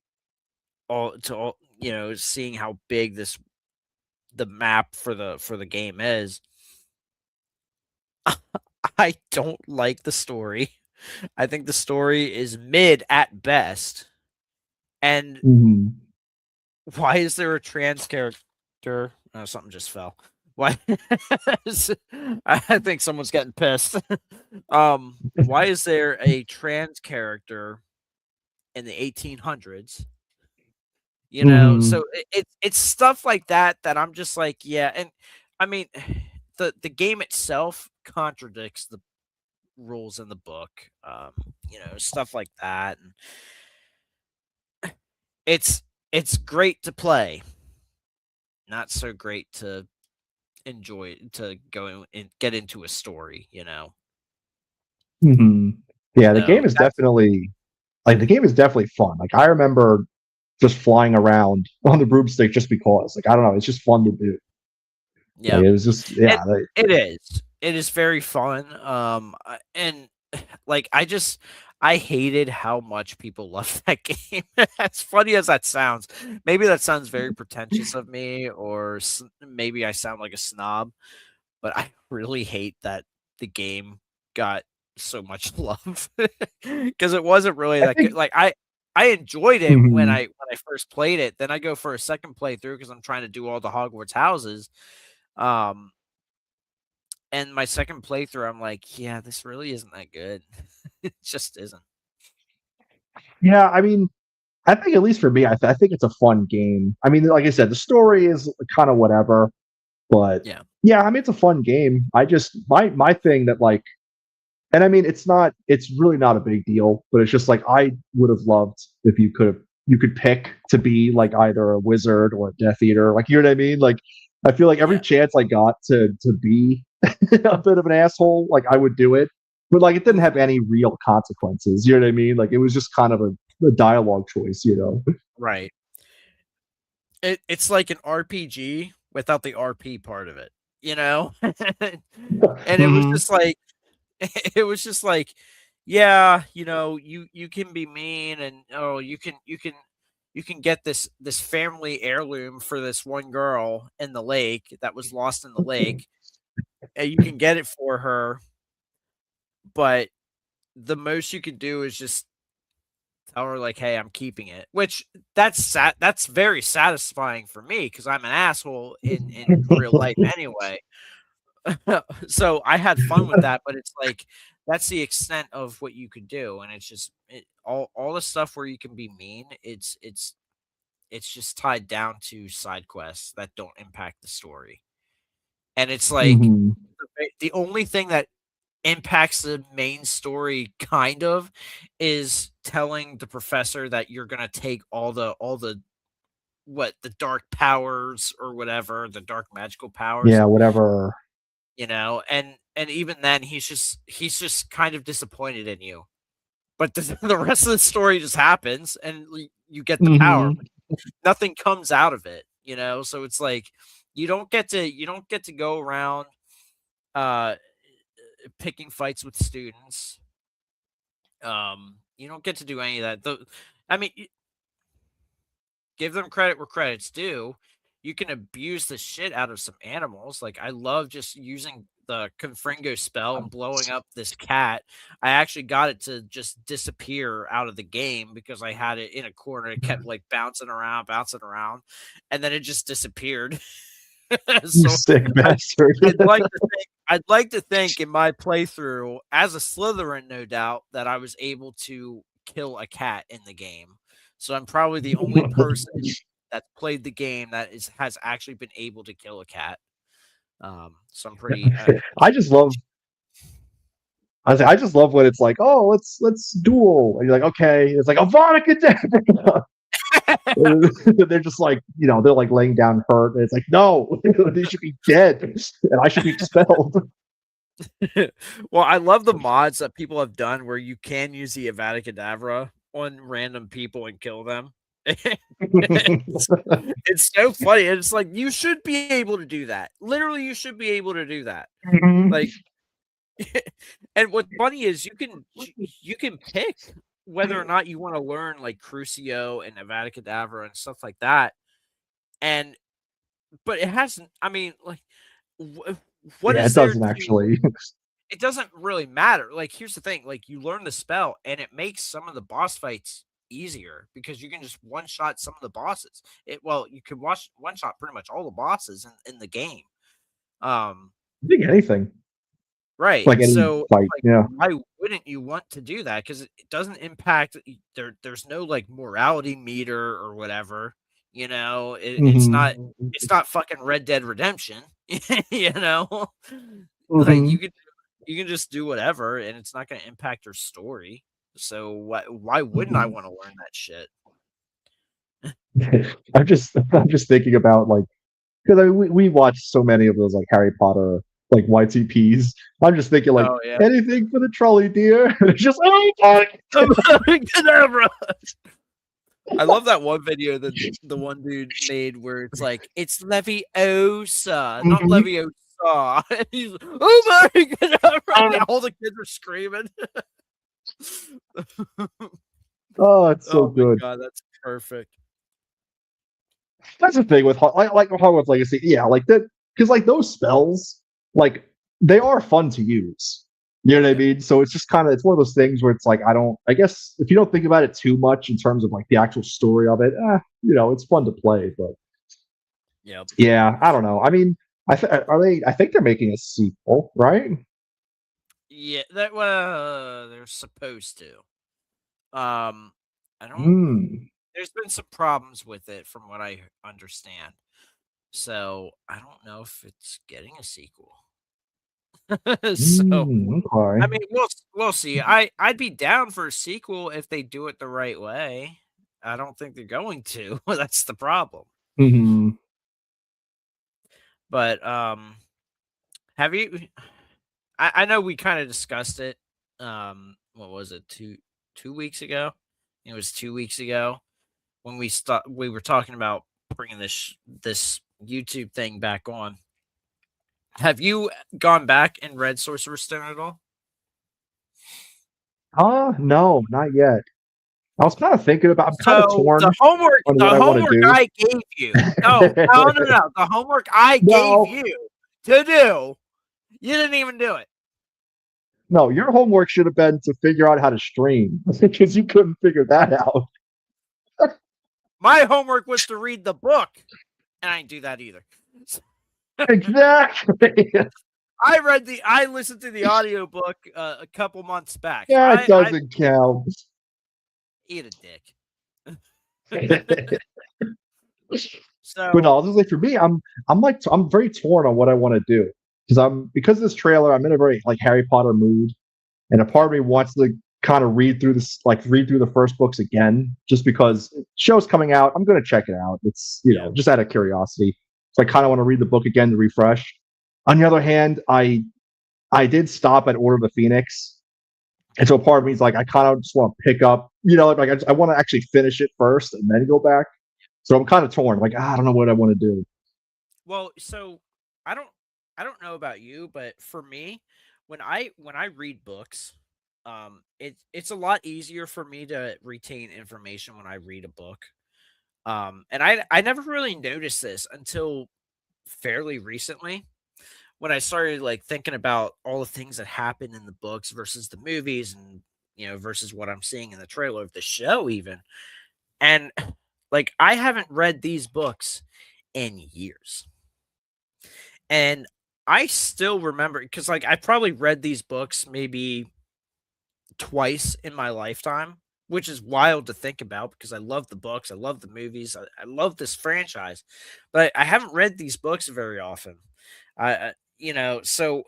all, seeing how big the map for the game is. I don't like the story. I think the story is mid at best. And Mhm. why is there a trans character? Oh, something just fell. Why? I think someone's getting pissed. Why is there a trans character in the 1800s? So Mhm. it's stuff like that that I'm just like, yeah. And I mean, the game itself contradicts the rules in the book. Stuff like that, and it's great to play, not so great to enjoy to go and get into a story. Mhm. Yeah, the So game is that's definitely the game is definitely fun. Like I remember just flying around on the broomstick just because. Like I don't know, it's just fun to do. Like yeah. it was just It yeah. it is. It is very fun. And like I hated how much people loved that game. As funny as that sounds, maybe that sounds very pretentious of me, or maybe I sound like a snob, but I really hate that the game got so much love because it wasn't really I that good. think. Like I enjoyed it when Mhm. I first played it. Then I go for a second playthrough because I'm trying to do all the Hogwarts houses. Um, and my second playthrough, I'm like, yeah, this really isn't that good. It just isn't. Yeah, I mean, I think at least for me, I think it's a fun game. I mean, like I said, the story is kind of whatever, but Yeah. yeah, I mean, it's a fun game. I just my thing that like, and I mean, it's really not a big deal, but it's just like I would have loved if you could pick to be like either a wizard or a Death Eater, like you know what I mean? Like, I feel like every Yeah. chance I got to be a bit of an asshole, like I would do it, but like it didn't have Mhm. any real consequences. You know what I mean? Like it was just kind of a dialogue choice, you know. Right. It's like an RPG without the RP part of it, you know? And it was Mhm. just like it was just like, yeah, you can be mean and oh, you can get this family heirloom for this one girl in the lake that was lost in the lake, and you can get it for her, but the most you could do is just tell her like, "Hey, I'm keeping it," which that's very satisfying for me because 'cause I'm an asshole in real life anyway. So, I had fun with that, but it's like, that's the extent of what you could do, and it's just all the stuff where you can be mean, it's just tied down to side quests that don't impact the story, and it's like, Mhm. the only thing that impacts the main story kind of is telling the professor that you're gonna take all the what, the dark powers or whatever, the dark magical powers, Yeah, whatever. and even then he's just kind of disappointed in you. But the rest of the story just happens and you get the power, Mhm. but nothing comes out of it, so it's like you don't get to go around uh picking fights with students. You don't get to do any of that. I mean, give them credit where credit's due. You can abuse the shit out of some animals. Like I love just using the Confringo spell and blowing up this cat. I actually got it to just disappear out of the game because I had it in a corner. It kept like bouncing around, and then it just disappeared. You So sick I, bastard. I'd like to think in my playthrough as a Slytherin, no doubt, that I was able to kill a cat in the game. So I'm probably the only person that's played the game that has actually been able to kill a cat. So I'm pretty. I just love I just love when it's like, oh, let's duel. And you're like, okay. It's like Avada Kedavra. They're just like, they're like laying down hurt. And it's like, no, they should be dead. And I should be expelled. Well, I love the mods that people have done where you can use the Avada Kedavra on random people and kill them. It's it's so funny, and it's like, you should be able to do that. Literally, you should be able to do that. Mhm. Like, and what's funny is you can pick whether or not you wanna learn, like, Crucio and Avada Kedavra and stuff like that, and but it hasn't I mean, like, wha what Yeah, it is there doesn't to actually. it doesn't really matter. Like, here's the thing, like, you learn the spell, and it makes some of the boss fights easier because you can just one shot some of the bosses. You can one shot pretty much all the bosses in the game. Um, I think anything. right. Like any So fight. like, Yeah. why wouldn't you want to do that? Because it doesn't impact there's no like morality meter or whatever. It's not fucking Red Dead Redemption. you know? Like Hmm. you can just do whatever and it's not gonna impact your story. So why wouldn't I Hmm. wanna learn that shit? I'm just thinking about like, because I mean, we watched so many of those like Harry Potter like YTPs. I'm just thinking like Oh, yeah. anything for the trolley, dear. It's just oh my. Kadabra! I love that one video that the one dude made where it's like, "It's Leviosa, not Mhm. Leviosa." And he's, "Oh my Kadabra!" And all the kids are screaming. Oh, it's so Oh my good. god, that's perfect. That's the thing with like Hogwarts Legacy. Yeah, like that because like those spells, like they are fun to use. You know what I Yep. mean? So it's just kind of it's one of those things where it's like I guess if you don't think about it too much in terms of like the actual story of it, it's fun to play. But Yep. yeah, I don't know. I mean, are they? I think they're making a sequel, right? Yeah, they're supposed to. I don't. Hmm. There's been some problems with it, from what I understand. So I don't know if it's getting a sequel. So I Okay. mean, we'll see. I'd be down for a sequel if they do it the right way. I don't think they're going to. That's the problem. Hmm. But have you? I know we kind of discussed it. What was it? Two weeks ago? It was 2 weeks ago when we were talking about bringing this YouTube thing back on. Have you gone back and read Sorcerer's Stone at all? No, not yet. I was kind of thinking about. I'm kind of So torn on the what I want to homework do. I gave you. No. The homework I gave No, you to do, you didn't even do it. no, your homework should have been to figure out how to stream because you couldn't figure that out. My homework was to read the book, and I didn't do that either. Exactly. I listened to the audiobook a couple months back. Yeah, it I doesn't count. eat a dick. But So no, this is like for me, I'm very torn on what I want to do because of this trailer, I'm in a very like Harry Potter mood, and a part of me wants to kind of read through the first books again, just because show's coming out. I'm gonna check it out. It's yeah, just out of curiosity. So I kind of want to read the book again to refresh. On the other hand, I did stop at Order of the Phoenix, and so part of me is like I kind of just want to pick up, I want to actually finish it first and then go back. So I'm kind of torn. Like I don't know what I want to do. well, so I don't I don't know about you, but for me, when I read books, it's a lot easier for me to retain information when I read a book. And I never really noticed this until fairly recently when I started like thinking about all the things that happen in the books versus the movies, and versus what I'm seeing in the trailer of the show even. And like I haven't read these books in years. And I still remember, because like I probably read these books maybe twice in my lifetime, which is wild to think about because I love the books, I love the movies, I love this franchise, but I haven't read these books very often. So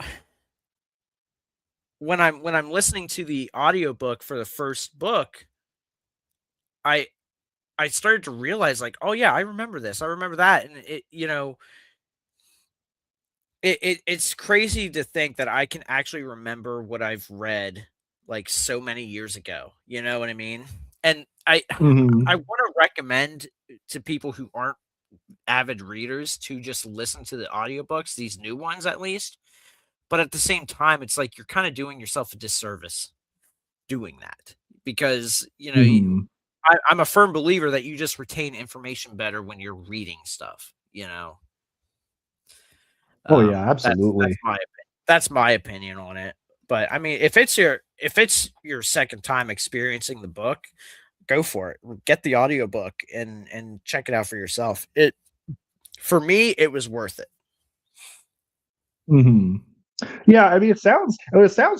when I'm listening to the audiobook for the first book, I I started to realize like, oh yeah, I remember this, I remember that, and it's crazy to think that I can actually remember what I've read, like, so many years ago, you know what I mean? And I Hmm. wanna recommend to people who aren't avid readers to just listen to the audiobooks, these new ones at least, but at the same time, it's like you're kinda doing yourself a disservice doing that because, Hmm. I'm a firm believer that you just retain information better when you're reading stuff, you know? Oh yeah, That's absolutely. that's my opinion on it. But I mean, if it's your second time experiencing the book, go for it. Get the audiobook and check it out for yourself. It For me, it was worth it. Hmm. Yeah, I mean, it sounds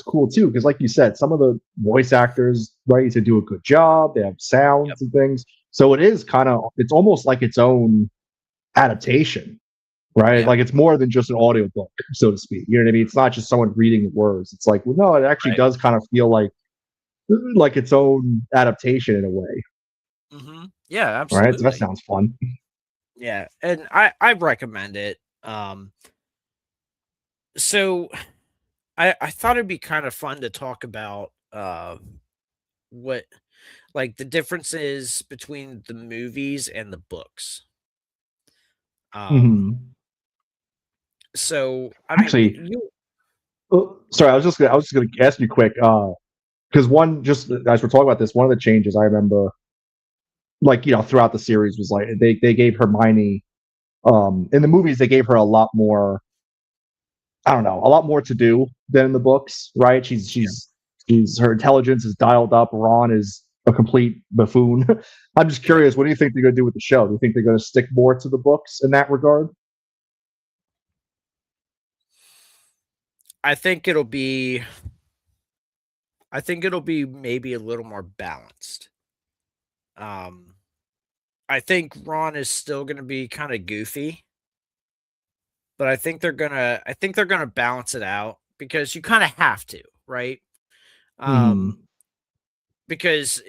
cool too, because like you said, some of the voice actors, right, to do a good job. They have Yep. sounds and things, so it's almost like its own adaptation, right? Yep. Like it's more than just an audiobook, so to speak. You know what I mean? It's not just someone reading the words. It's like, well, no, it actually Right. does kind of feel like its own adaptation in a way, Yeah, right? So that absolutely. sounds fun. Yeah, and I recommend it. So I thought it'd be kind of fun to talk about what like the differences between the movies and the books. Um Hmm. so I mean, Actually, you sorry, I was just gonna ask you quick, because one just as we're talking about this, one of the changes I remember, like throughout the series was like they gave Hermione, in the movies they gave her a lot more I don't know, a lot more to do than in the books, right? She's her intelligence is dialed up. Ron is a complete buffoon. I'm just Yeah. curious, what do you think they're going to do with the show? Do you think they're going to stick more to the books in that regard? I think it'll be I think it'll be maybe a little more balanced. Um, I think Ron is still gonna be kinda goofy, but I think they're gonna balance it out because you kinda have to, right? Hmm. Um, because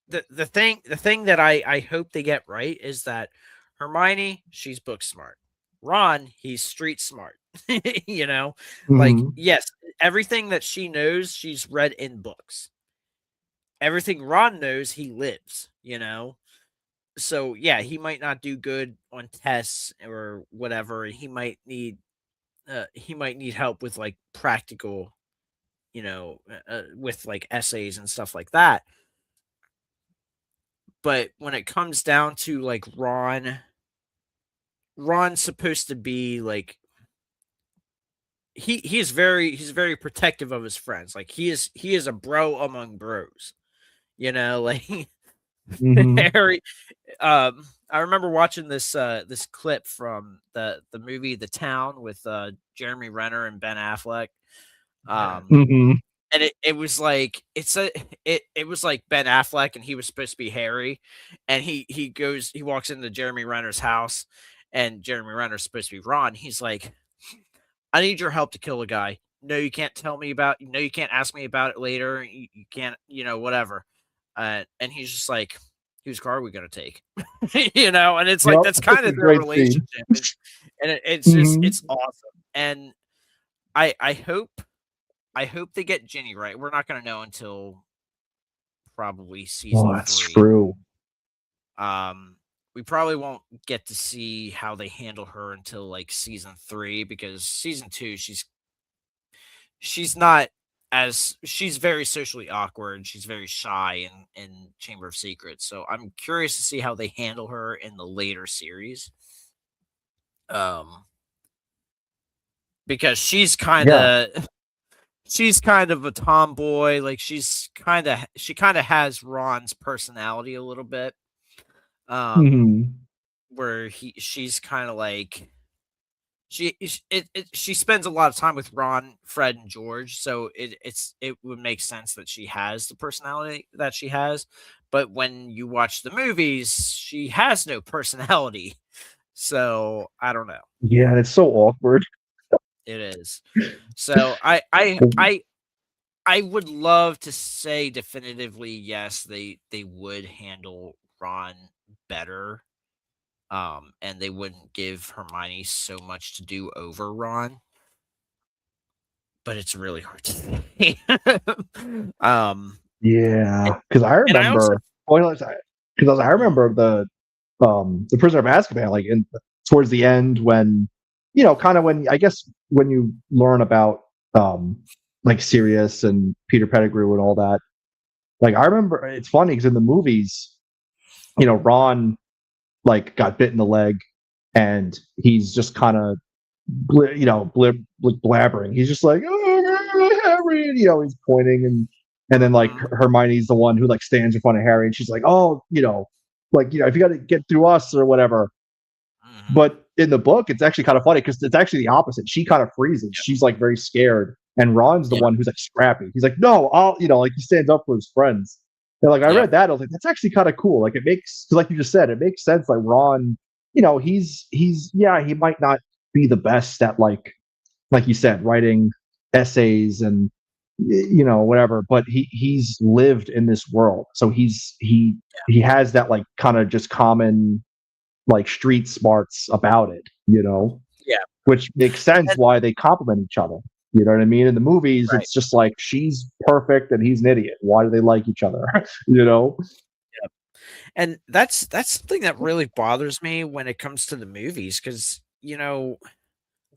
the thing that I hope they get right is that Hermione, she's book smart. Ron, he's street smart. You know? Like, Hmm. yes, everything that she knows, she's read in books. Everything Ron knows, he lives, you know? So, yeah, he might not do good on tests or whatever. He might need help with, like, practical, with, like, essays and stuff like that. But when it comes down to, like, Ron's supposed to be, like he's very protective of his friends. Like, he is a bro among bros, like, Hmm. Harry I remember watching this clip from the movie The Town with Jeremy Renner and Ben Affleck. Um Hmm. and it was like it was like Ben Affleck and he was supposed to be Harry, and he walks into Jeremy Renner's house, and Jeremy Renner's supposed to be Ron. He's like, I need your help to kill a guy. No, you can't tell me about. No, you can't ask me about it later. You can't, whatever. And he's just like, whose car are we gonna take? And it's like Yep, that's it's kind a of their great scene. relationship, and it's just Hmm. it's awesome. And I I hope they get Ginny right. We're not gonna know until probably Oh, season that's 3. true. We probably won't get to see how they handle her until like season 3, because season 2 she's not she's very socially awkward. She's very shy in Chamber of Secrets. So I'm curious to see how they handle her in the later series. Um, because Yeah. she's kind of a tomboy. Like, she kind of has Ron's personality a little bit. Um, Hmm. where she's kind of like she spends a lot of time with Ron, Fred, and George, so it would make sense that she has the personality that she has. But when you watch the movies, she has no personality. So I don't know. Yeah, it's so awkward. It is. So I would love to say definitively yes, they would handle Ron better. And they wouldn't give Hermione so much to do over Ron, but it's really hard to say. um, and Yeah, because I and I also remember, because I Mhm, remember the Prisoner of Azkaban, like in towards the end when, kind of when I guess when you learn about um like Sirius and Peter Pettigrew and all that. Like I remember, it's funny because in the movies, Ron like got bit in the leg, and he's just kind of blabbering. He's just like, oh, Harry, he's pointing, and then like mhm, Hermione's the one who like stands in front of Harry, and she's like, oh, like if you got to get through us or whatever. mhm. But in the book, it's actually kind of funny because it's actually the opposite. She kind of freezes. She's like very scared, and Ron's the Yep, one who's like scrappy. He's like, no, I'll, like he stands up for his friends. And like I yep, read that, I was like, that's actually kind of cool. Like it makes, like you just said, it makes sense. Like Ron, he's yeah, he might not be the best at like you said, writing essays and whatever, but he's lived in this world, so he has that like kind of just common like street smarts about it, yeah, which makes sense and why they complement each other. You know what I mean? In the movies, right, it's just like she's perfect and he's an idiot. Why do they like each other? you know? yep. And that's something that really bothers me when it comes to the movies, because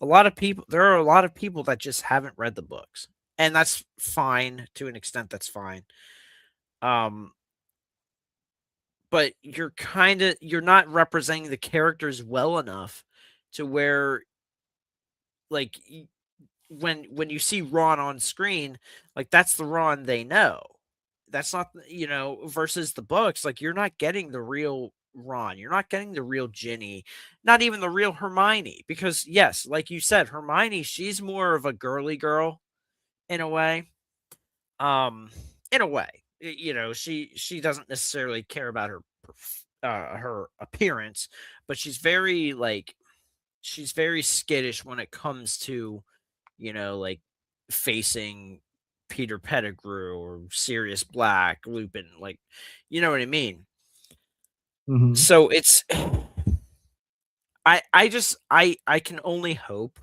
a lot of people there are a lot of people that just haven't read the books, and that's fine to an extent. That's fine. Um, but you're not representing the characters well enough to where, like, when you see Ron on screen, like that's the Ron they know. That's not, versus the books, like you're not getting the real Ron, you're not getting the real Ginny, not even the real Hermione. Because yes, like you said, Hermione, she's more of a girly girl in a way. Um, in a way, she doesn't necessarily care about her appearance, but she's very skittish when it comes to, like facing Peter Pettigrew or Sirius Black, Lupin, like, you know what I mean? Hmm. So it's I can only hope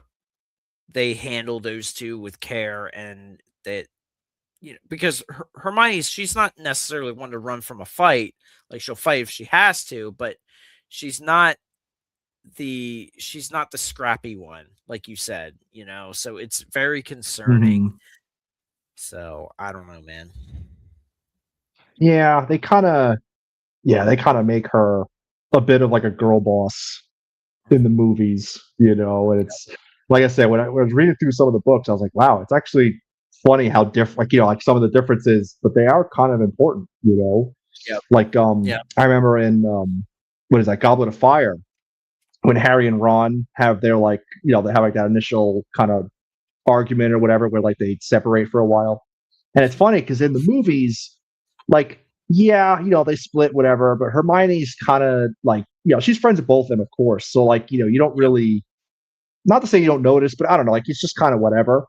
they handle those two with care, and that, because Hermione's, she's not necessarily one to run from a fight. Like she'll fight if she has to, but she's not she's not the scrappy one, like you said, so it's very concerning. Hmm. So I don't know, man. Yeah, they kind of make her a bit of like a girl boss in the movies, and it's like I said, when I was reading through some of the books, I was like, wow, it's actually funny how different, like, like some of the differences, but they are kind of important, Yep. like, Yep. I remember in, what is that, Goblet of Fire, when Harry and Ron have their, like, they have like that initial kind of argument or whatever, where like they separate for a while. And it's funny because in the movies, like, yeah, they split, whatever, but Hermione's kind of like, she's friends with both of them, of course. So like, you don't Yep. really, not to say you don't notice, but I don't know, like it's just kind of whatever.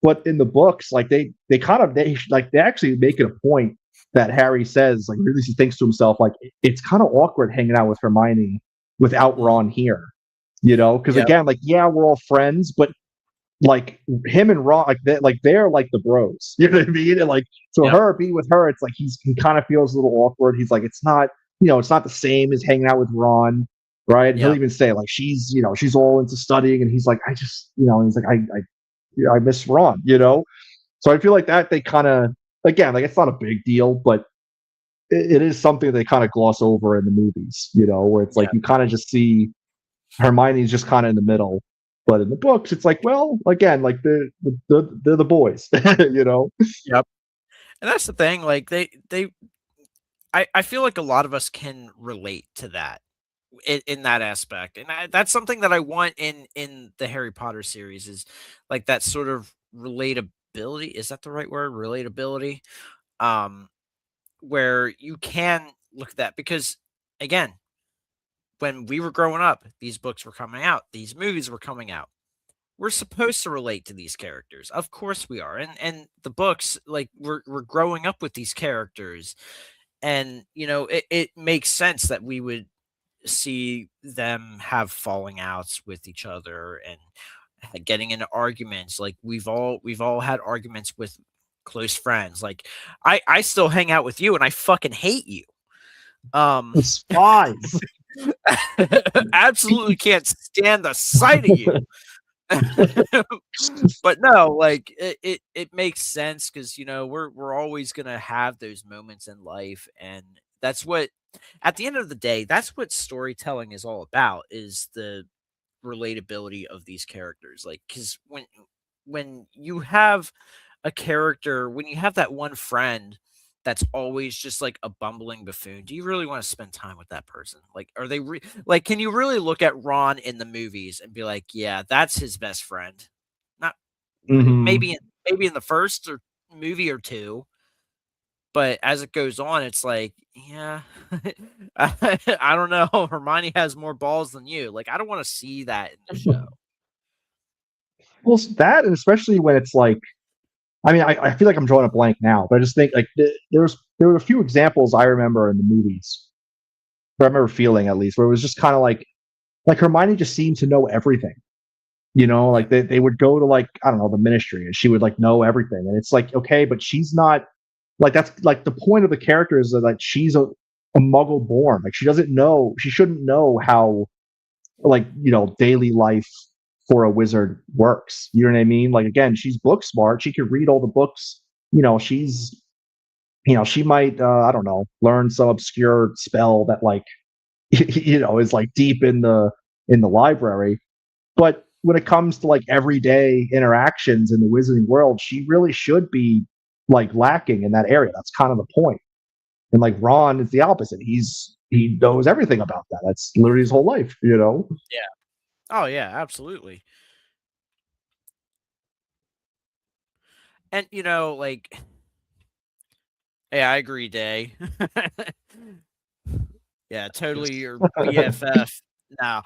But in the books, like they actually make it a point that Harry says, like, really, he thinks to himself, like, it's kind of awkward hanging out with Hermione without Mhm. Ron here, because Yep. again, like, yeah, we're all friends, but like him and Ron, they're like the bros. You know what I mean? And like, so Yep. her being with her, it's like he kind of feels a little awkward. He's like, it's not, it's not the same as hanging out with Ron, right? And he'll Yep. even say like she's all into studying, and he's like, I just, he's like, I miss Ron. So I feel like that they kind of, again, like it's not a big deal, but it is something they kind of gloss over in the movies, where it's like Yep. you kind of just see Hermione's just kind of in the middle. But in the books, it's like, well, again, like they're the boys, you know. Yep. And that's the thing, like I feel like a lot of us can relate to that, in that aspect. And that's something that I want in the Harry Potter series, is like that sort of relatability. Is that the right word? Relatability. Um, where you can look at that, because again, when we were growing up, these books were coming out, these movies were coming out. We're supposed to relate to these characters. Of course we are. And the books, like we're growing up with these characters. And it makes sense that we would see them have falling outs with each other, and getting into arguments. Like we've all had arguments with close friends. Like I still hang out with you and I fucking hate you. Um The spies. absolutely can't stand the sight of you. But no, like it makes sense, because we're always gonna have those moments in life, and that's what, at the end of the day, that's what storytelling is all about, is the relatability of these characters. Like, because when you have a character, when you have that one friend that's always just like a bumbling buffoon, do you really want to spend time with that person? Like, are they like, can you really look at Ron in the movies and be like, yeah, that's his best friend? Not Hmm. maybe in the first or movie or two, but as it goes on, it's like, yeah, I don't know. Hermione has more balls than you. Like, I don't want to see that in the show. Well, that, and especially when it's like, I mean, I feel like I'm drawing a blank now, but I just think like there were a few examples I remember in the movies, where I remember feeling at least, where it was just kind of like Hermione just seemed to know everything. Yeah, Like they would go to, like, I don't know, the ministry, and she would like know everything. And it's like, okay, but she's not, like, that's like the point of the character is that, like, she's a muggle born. Like, she shouldn't know how, like, daily life for a wizard works. You know what I mean? Like, again, she's book smart. She could read all the books. She's, she might, I don't know, learn some obscure spell that, like, is like deep in the library. But when it comes to like everyday interactions in the wizarding world, she really should be like lacking in that area. That's kind of the point. And like Ron is the opposite. He knows everything about that. That's literally his whole life, you know? Yeah. Oh yeah, absolutely. And like, yeah, I agree, Day. Yeah, totally your BFF. Now,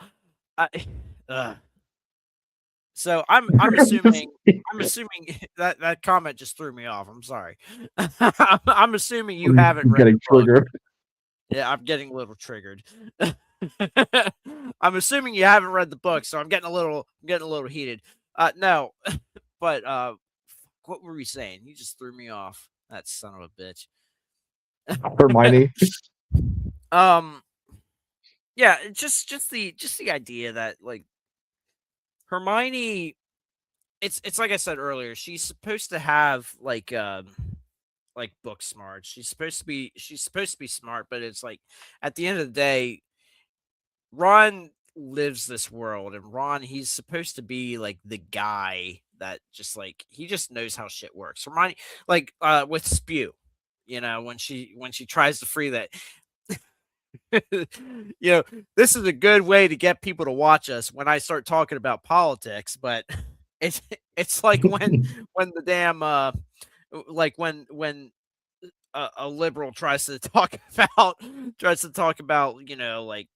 I, ugh. So I'm assuming that comment just threw me off. I'm sorry. I'm assuming you haven't read getting the book. triggered. Yeah, I'm getting a little triggered. I'm assuming you haven't read the book, so I'm getting a little heated. No, but what were we saying? You just threw me off. That son of a bitch. Hermione. Yeah, just the idea that like Hermione, it's like I said earlier, she's supposed to have like book smart. She's supposed to be smart, but it's like at the end of the day, Ron lives this world, and Ron, he's supposed to be like the guy that just like he just knows how shit works. Hermione, like with Spew, when she tries to free that, this is a good way to get people to watch us when I start talking about politics, but it's it's like when the damn like when a liberal tries to talk about like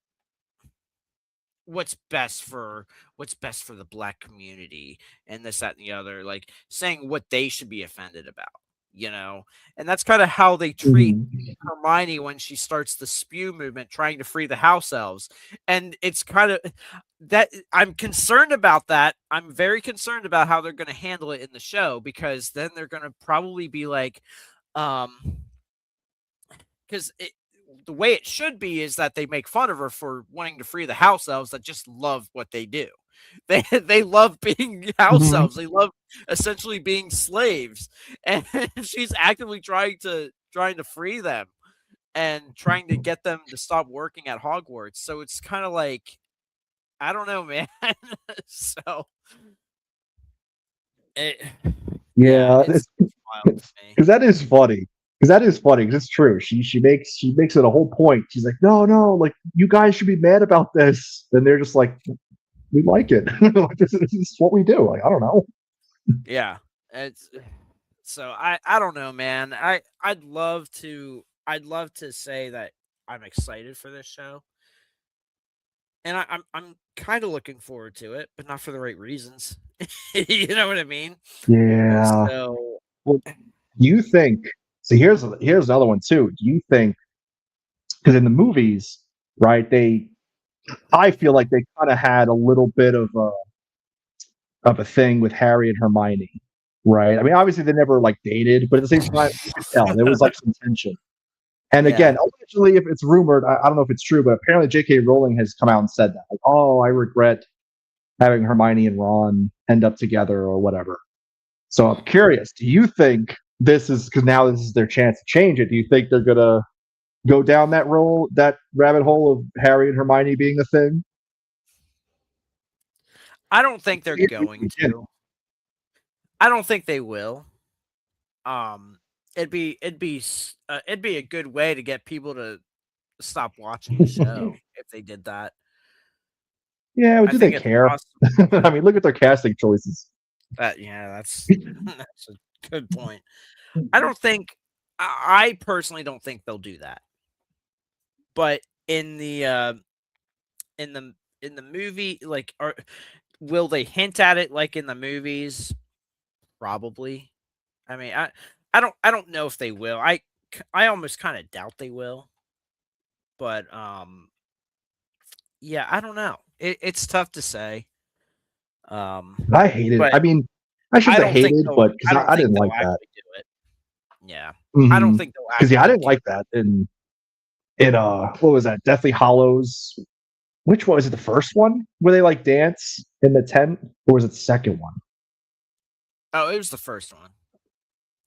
what's best for the black community and this, that, and the other, like saying what they should be offended about, and that's kind of how they treat Hermione when she starts the Spew movement trying to free the house elves. And it's kind of that I'm concerned about that. I'm very concerned about how they're going to handle it in the show, because then they're going to probably be like, because the way it should be is that they make fun of her for wanting to free the house elves that just love what they do. They love being house elves. They love essentially being slaves, and she's actively trying to free them and trying to get them to stop working at Hogwarts. So it's kind of like, I don't know, man. So Yeah, it's wild to me. because that is funny. Because that is funny. Because it's true. She makes it a whole point. She's like, no, like you guys should be mad about this. And they're just like, we like it. this is what we do. Like, I don't know. Yeah, it's so I don't know, man. I'd love to say that I'm excited for this show, and I'm kind of looking forward to it, but not for the right reasons. You know what I mean? Yeah. So, well, you think? So here's another one too. Do you think? Because in the movies, right? I feel like they kind of had a little bit of a thing with Harry and Hermione, right? I mean, obviously they never like dated, but at the same time, you could tell there was like some tension. And again, allegedly, if it's rumored, I don't know if it's true, but apparently J.K. Rowling has come out and said that, like, oh, I regret having Hermione and Ron end up together or whatever. So I'm curious, do you think this is, because now this is their chance to change it, do you think they're gonna go down that rabbit hole of Harry and Hermione being the thing? I don't think they're going to. I don't think they will. It'd be a good way to get people to stop watching the show if they did that. Yeah, but do they care? I mean, look at their casting choices. That's a good point. I personally don't think they'll do that. But in the movie, like, will they hint at it like in the movies? Probably. I mean, I don't know if they will. I almost kind of doubt they will. But yeah, I don't know. It's tough to say. I hate it. I mean, I shouldn't say hated, but because I didn't like that. Do it. Yeah, I don't think they'll because I didn't like that in what was that? Deathly Hollows. Which one was it? The first one where they like dance in the tent, or was it the second one? Oh, it was the first one.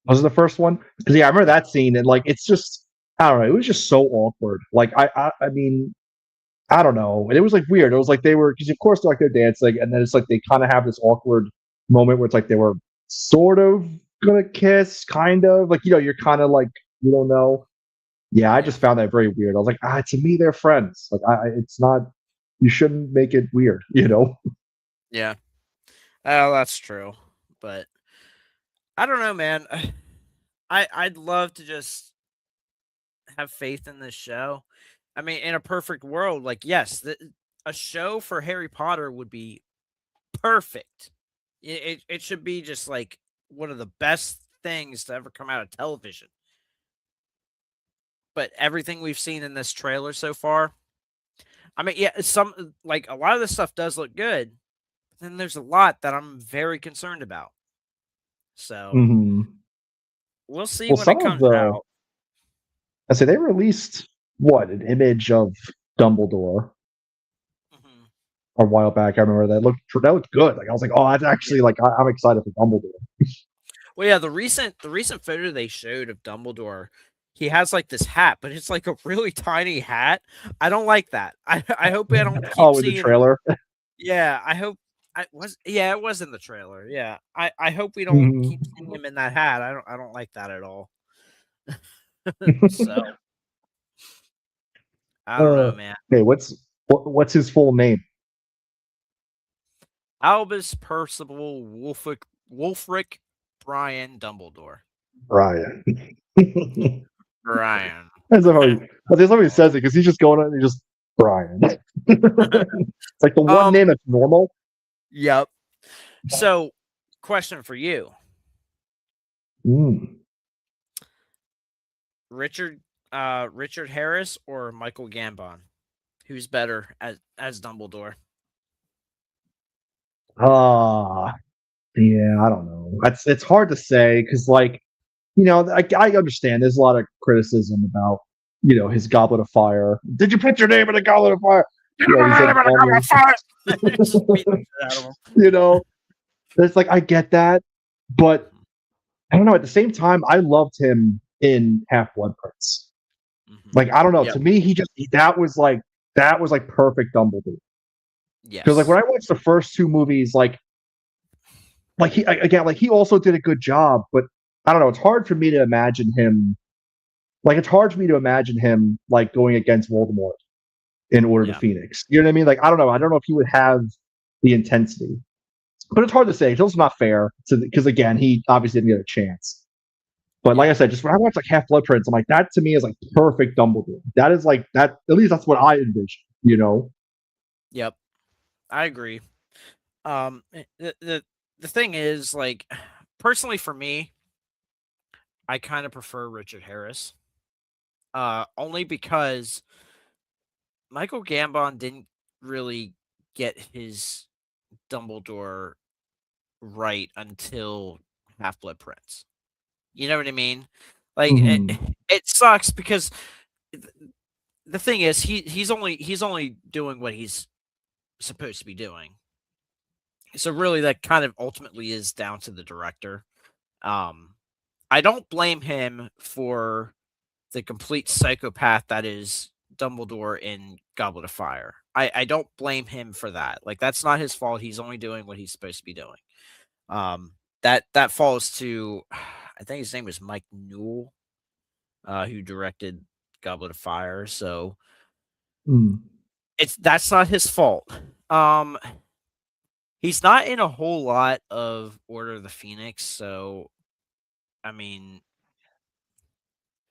Was it the first one? Because I remember that scene, and like it's just I don't know. It was just so awkward. Like I mean, I don't know. And it was like weird. It was like they were, because of course they're like they're dancing, and then it's like they kind of have this awkward moment where it's like they were sort of gonna kiss, kind of like you're kind of like you don't know. Yeah, I Yeah. just found that very weird. I was like, to me they're friends. Like it's not. You shouldn't make it weird. Yeah. Oh, that's true. But I don't know, man. I'd love to just have faith in this show. I mean, in a perfect world, like yes, a show for Harry Potter would be perfect. It should be just like one of the best things to ever come out of television. But everything we've seen in this trailer so far, I mean, yeah, some like a lot of this stuff does look good. But then there's a lot that I'm very concerned about. So hmm we'll see Well, when it some of comes the out. I say they released what an image of Dumbledore Mhm. a while back. I remember that looked good. Like I was like, oh, that's Yeah. actually like I'm excited for Dumbledore. Well, yeah, the recent photo they showed of Dumbledore, he has like this hat, but it's like a really tiny hat. I don't like that. I hope I don't keep Oh, in the seeing. trailer. Yeah, I hope I was. Yeah, it was in the trailer. Yeah, I hope we don't keep Mhm. seeing him in that hat. I don't like that at all. So I don't know, man. Okay, what's his full name? Albus Percival Wolfric Brian Dumbledore. Brian. Brian. As if somebody says it because he's just going on and just Brian. It's like the one um. name that's normal. Yep. So, question for you: Mm. Richard, Richard Harris or Michael Gambon? Who's better as Dumbledore? Ah, yeah, I don't know. It's hard to say because, like, I understand there's a lot of criticism about, his Goblet of Fire. Did you put your name in the Goblet of Fire? He said normally. Just beat the shit out of him. you know, it's like I get that, but I don't know. At the same time, I loved him in Half Blood Prince. Mhm. Like I don't know. Yep. To me, that was like perfect Dumbledore. Because like Yes. when I watched the first two movies, like he again, like he also did a good job, but I don't know. It's hard for me to imagine him. Like it's hard for me to imagine him like going against Voldemort in Order of Yeah. the Phoenix. You know what I mean? Like I don't know. I don't know if he would have the intensity, but it's hard to say. It's also not fair because again, he obviously didn't get a chance. But like Yeah. I said, just when I watch like Half Blood Prince, I'm like that to me is like perfect Dumbledore. That is like that. At least that's what I envision. Yep. I agree. The thing is, like, personally for me, I kind of prefer Richard Harris. Only because Michael Gambon didn't really get his Dumbledore right until Half Blood Prince. You know what I mean? Like hmm it sucks because th- the thing is he's only doing what he's supposed to be doing. So really that kind of ultimately is down to the director. Um I don't blame him for the complete psychopath that is Dumbledore in Goblet of Fire. I don't blame him for that. Like that's not his fault. He's only doing what he's supposed to be doing. That falls to I think his name was Mike Newell, who directed Goblet of Fire. So Mm. that's not his fault. Um, he's not in a whole lot of Order of the Phoenix, so I mean,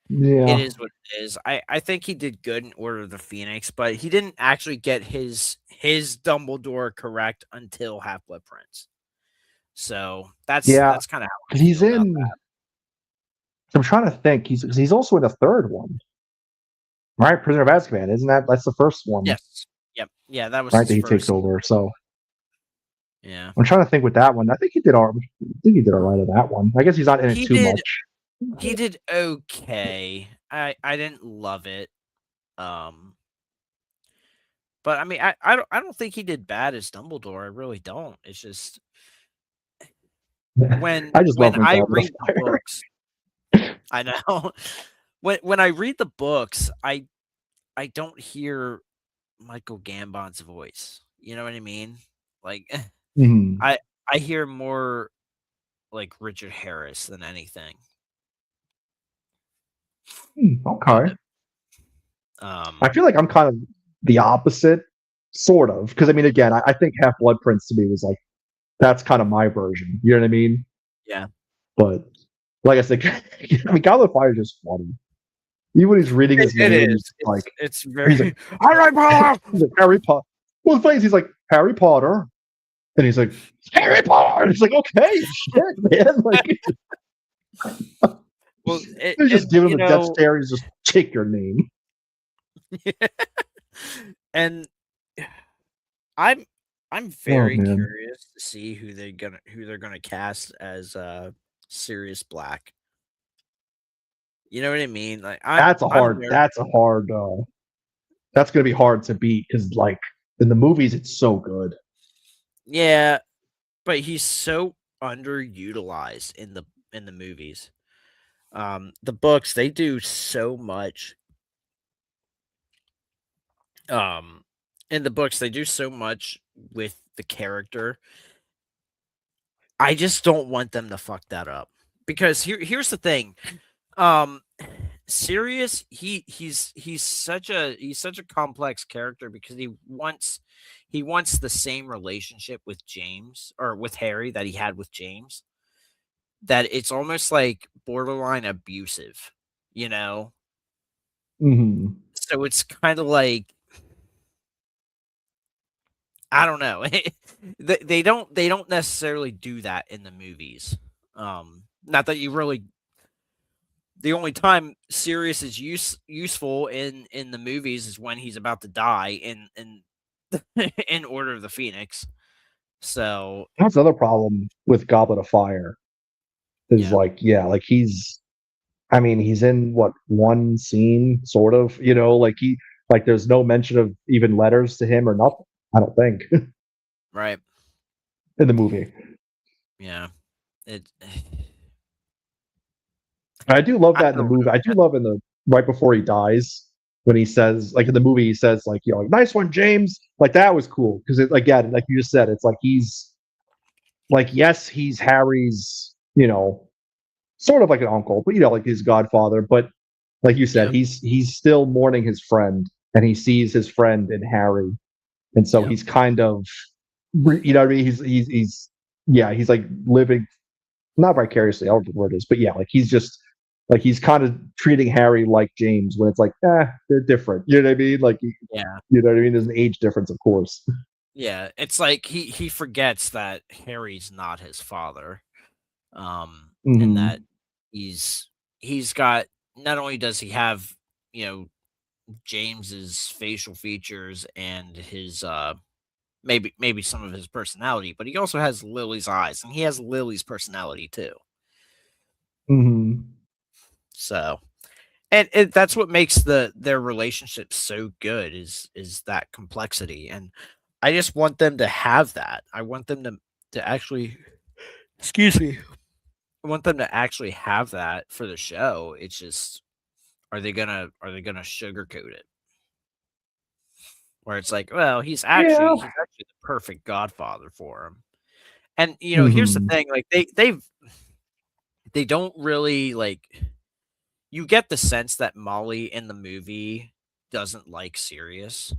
it Yeah. is what it is. I think he did good in Order of the Phoenix, but he didn't actually get his Dumbledore correct until Half Blood Prince. So Yeah. that's kind of how I 'Cause he's feel about in. that. I'm trying to think. He's also in the third one, right? Prisoner of Azkaban, isn't that's the first one, Yes. Yep. Yeah, that was right? his That he takes first. over. So Yeah. I'm trying to think with that one. I think he did all. I think he did all right in that one. I guess he's not in it He too did much. he did okay. I didn't love it. Um but I mean I don't think he did bad as Dumbledore. I really don't. It's just when I just love when him in I Goblet read of the Fire. books, I know. When I read the books, I don't hear Michael Gambon's voice. You know what I mean? Like Mhm. I hear more like Richard Harris than anything. Okay. Um, I feel like I'm kind of the opposite, sort of, because I mean, again, I think Half Blood Prince to me was like that's kind of my version. You know what I mean? yeah. But like I said, I mean, Goblet of Fire is just funny. Even when he's reading his It name, is. he's like It's he's like very Harry Potter. he's like Harry Potter. Well, the funny is he's like Harry Potter, and he's like Harry Potter. And it's like okay, shit, man. Like Well, they just give him you a death know, stare. He's just take your name. and I'm Oh very man, curious to see who they're gonna cast as Sirius Black. You know what I mean? Like that's a I'm hard. very That's a hard. That's gonna be hard to beat because like in the movies, it's so good. yeah, but he's so underutilized in the movies. The books they do so much. Um, in the books they do so much with the character. I just don't want them to fuck that up because here's the thing. Um, Sirius, he's such a complex character because he wants the same relationship with James or with Harry that he had with James. That it's almost like borderline abusive, you know? Hmm. So it's kind of like I don't know. They don't necessarily do that in the movies. Not that you really the only time Sirius is useful in the movies is when he's about to die in in Order of the Phoenix. So That's another problem with Goblet of Fire. Is yeah, like yeah, like he's I mean, he's in what one scene, sort of, like like there's no mention of even letters to him or nothing. I don't think right. in the movie. Yeah, it. I do love I that in the don't movie. know. I do love in the right before he dies when he says, like in the movie, he says, like like, nice one, James. Like that was cool because again, like you just said, it's like he's like yes, he's Harry's, sort of like an uncle, but like his godfather. But like you said, Yeah, he's still mourning his friend, and he sees his friend in Harry, and so yeah, he's kind of, you know what I mean? He's yeah, he's like living not vicariously. I don't know what the word is, but yeah, like he's just like he's kind of treating Harry like James when it's like, they're different. You know what I mean? Like, yeah, you know what I mean? There's an age difference, of course. yeah. It's like he forgets that Harry's not his father. And that Hmm. he's he's got not only does he have you know James's facial features and his maybe some of his personality, but he also has Lily's eyes and he has Lily's personality too. Hmm. So, and that's what makes their relationship so good is that complexity, and I just want them to have that. I want them to actually, excuse me, I want them to actually have that for the show. It's just are they gonna sugarcoat it? Where it's like, well, Yeah. he's actually the perfect godfather for him. And here's the Hmm. thing, like they don't really like you get the sense that Molly in the movie doesn't like Sirius,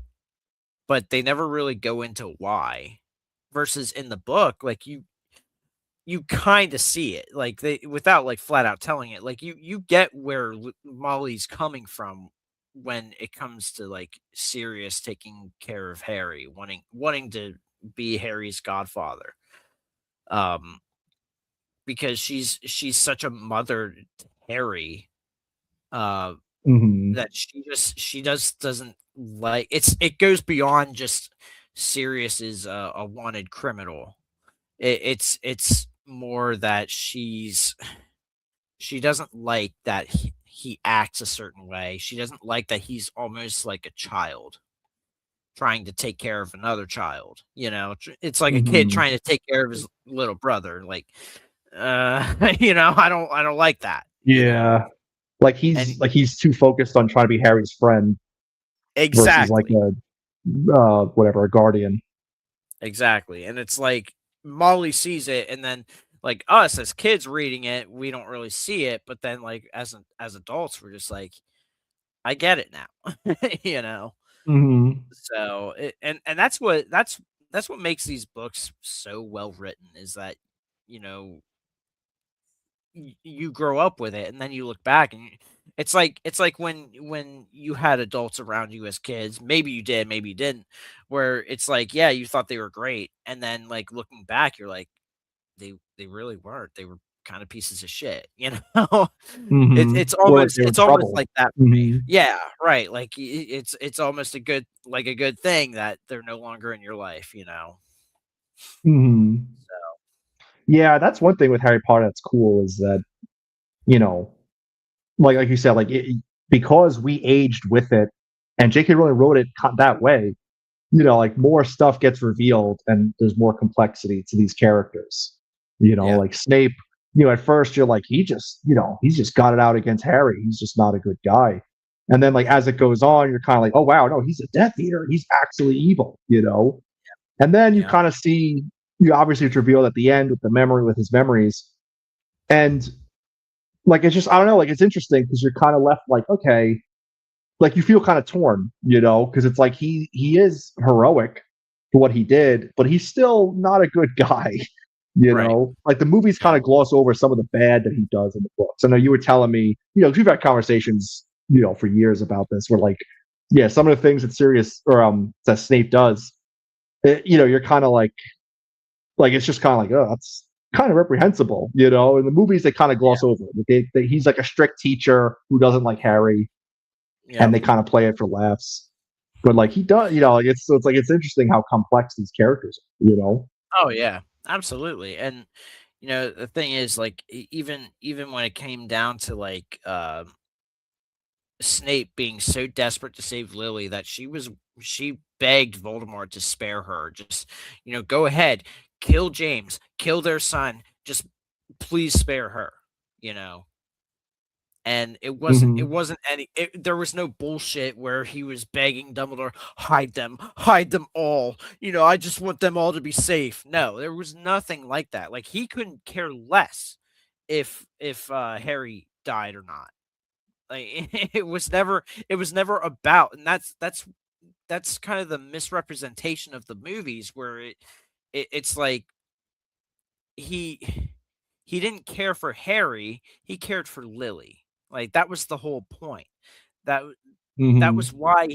but they never really go into why. Versus in the book, like you kind of see it, like they without like flat out telling it, like you get where Molly's coming from when it comes to like Sirius taking care of Harry, wanting to be Harry's godfather. Um, because she's such a mother to Harry, uh, Hmm. that she just doesn't like it goes beyond just Sirius is a wanted criminal. It's more that she doesn't like that he acts a certain way. She doesn't like that he's almost like a child trying to take care of another child. It's like a kid Hmm. trying to take care of his little brother. Like, I don't like that. Yeah. Like And he's too focused on trying to be Harry's friend versus like exactly, whatever, a guardian. Exactly. And it's like Molly sees it, and then like us as kids reading it, we don't really see it, but then like as adults, we're just like, I get it now. you know. Hmm. So and that's what makes these books so well written is that you know you grow up with it and then you look back and it's like when you had adults around you as kids, maybe you did, maybe you didn't, where it's like yeah you thought they were great and then like looking back you're like they really weren't, they were kind of pieces of shit, you know. Hmm. Or like they were it's almost trouble. like that for me, Hmm. yeah, right, like it's almost a good like a good thing that they're no longer in your life, you know. Hmm. So Yeah, that's one thing with Harry Potter that's cool is that, you know, like you said, because we aged with it, and J.K. Rowling wrote it that way. Like more stuff gets revealed, and there's more complexity to these characters. yeah, Like Snape. At first you're like, he's just got it out against Harry. He's just not a good guy. And then like as it goes on, you're kind of like, oh wow, no, he's a Death Eater. He's actually evil. And then you yeah, kind of see, obviously it's revealed at the end with his memories, and like it's just I don't know, like it's interesting because you're kind of left like, okay, like you feel kind of torn, because it's like he is heroic for what he did, but he's still not a good guy. right, Like the movies kind yeah, of gloss over some of the bad that he does in the books. I know you were telling me, 'cause we've had conversations, for years about this, where like, yeah, some of the things that Sirius or that Snape does, you're kind of like it's just kind of like, oh, that's kind of reprehensible. In the movies they kind of yeah, gloss over it. He's like a strict teacher who doesn't like Harry, and yep. they kind of play it for laughs. But like he does, like it's interesting how complex these characters are. Oh yeah, absolutely. And the thing is, like, even when it came down to like Snape being so desperate to save Lily that she begged Voldemort to spare her. Just go ahead, kill James, kill their son. Just please spare her. You know. And it Hmm. wasn't there was no bullshit where he was begging Dumbledore, hide them all. I just want them all to be safe. No, there was nothing like that. Like he couldn't care less if Harry died or not. Like it was never about, and that's kind of the misrepresentation of the movies where it's like he he didn't care for Harry, he cared for Lily. Like that was the whole point. That w- that was Hmm. why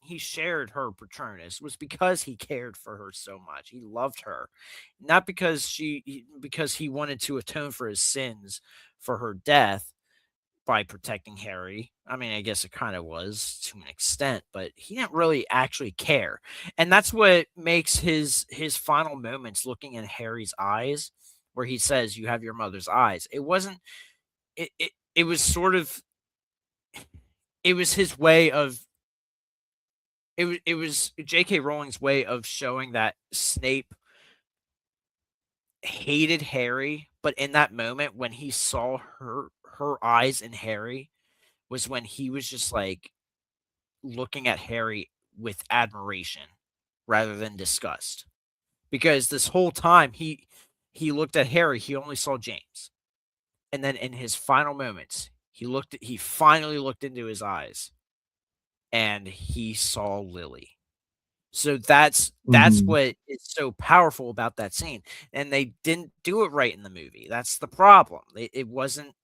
he shared her Patronus, was because he cared for her so much. He loved her. Not because because he wanted to atone for his sins for her death by protecting Harry. I mean, I guess it kind of was to an extent, but he didn't really actually care. And that's what makes his final moments looking in Harry's eyes where he says you have your mother's eyes. It wasn't it was sort of it was his way of it was J.K. Rowling's way of showing that Snape hated Harry, but in that moment when he saw her eyes in Harry was when he was just like looking at Harry with admiration rather than disgust. Because this whole time he looked at Harry, he only saw James. And then in his final moments, he finally looked into his eyes and he saw Lily. So that's Hmm. what is so powerful about that scene, and they didn't do it right in the movie. That's the problem. It wasn't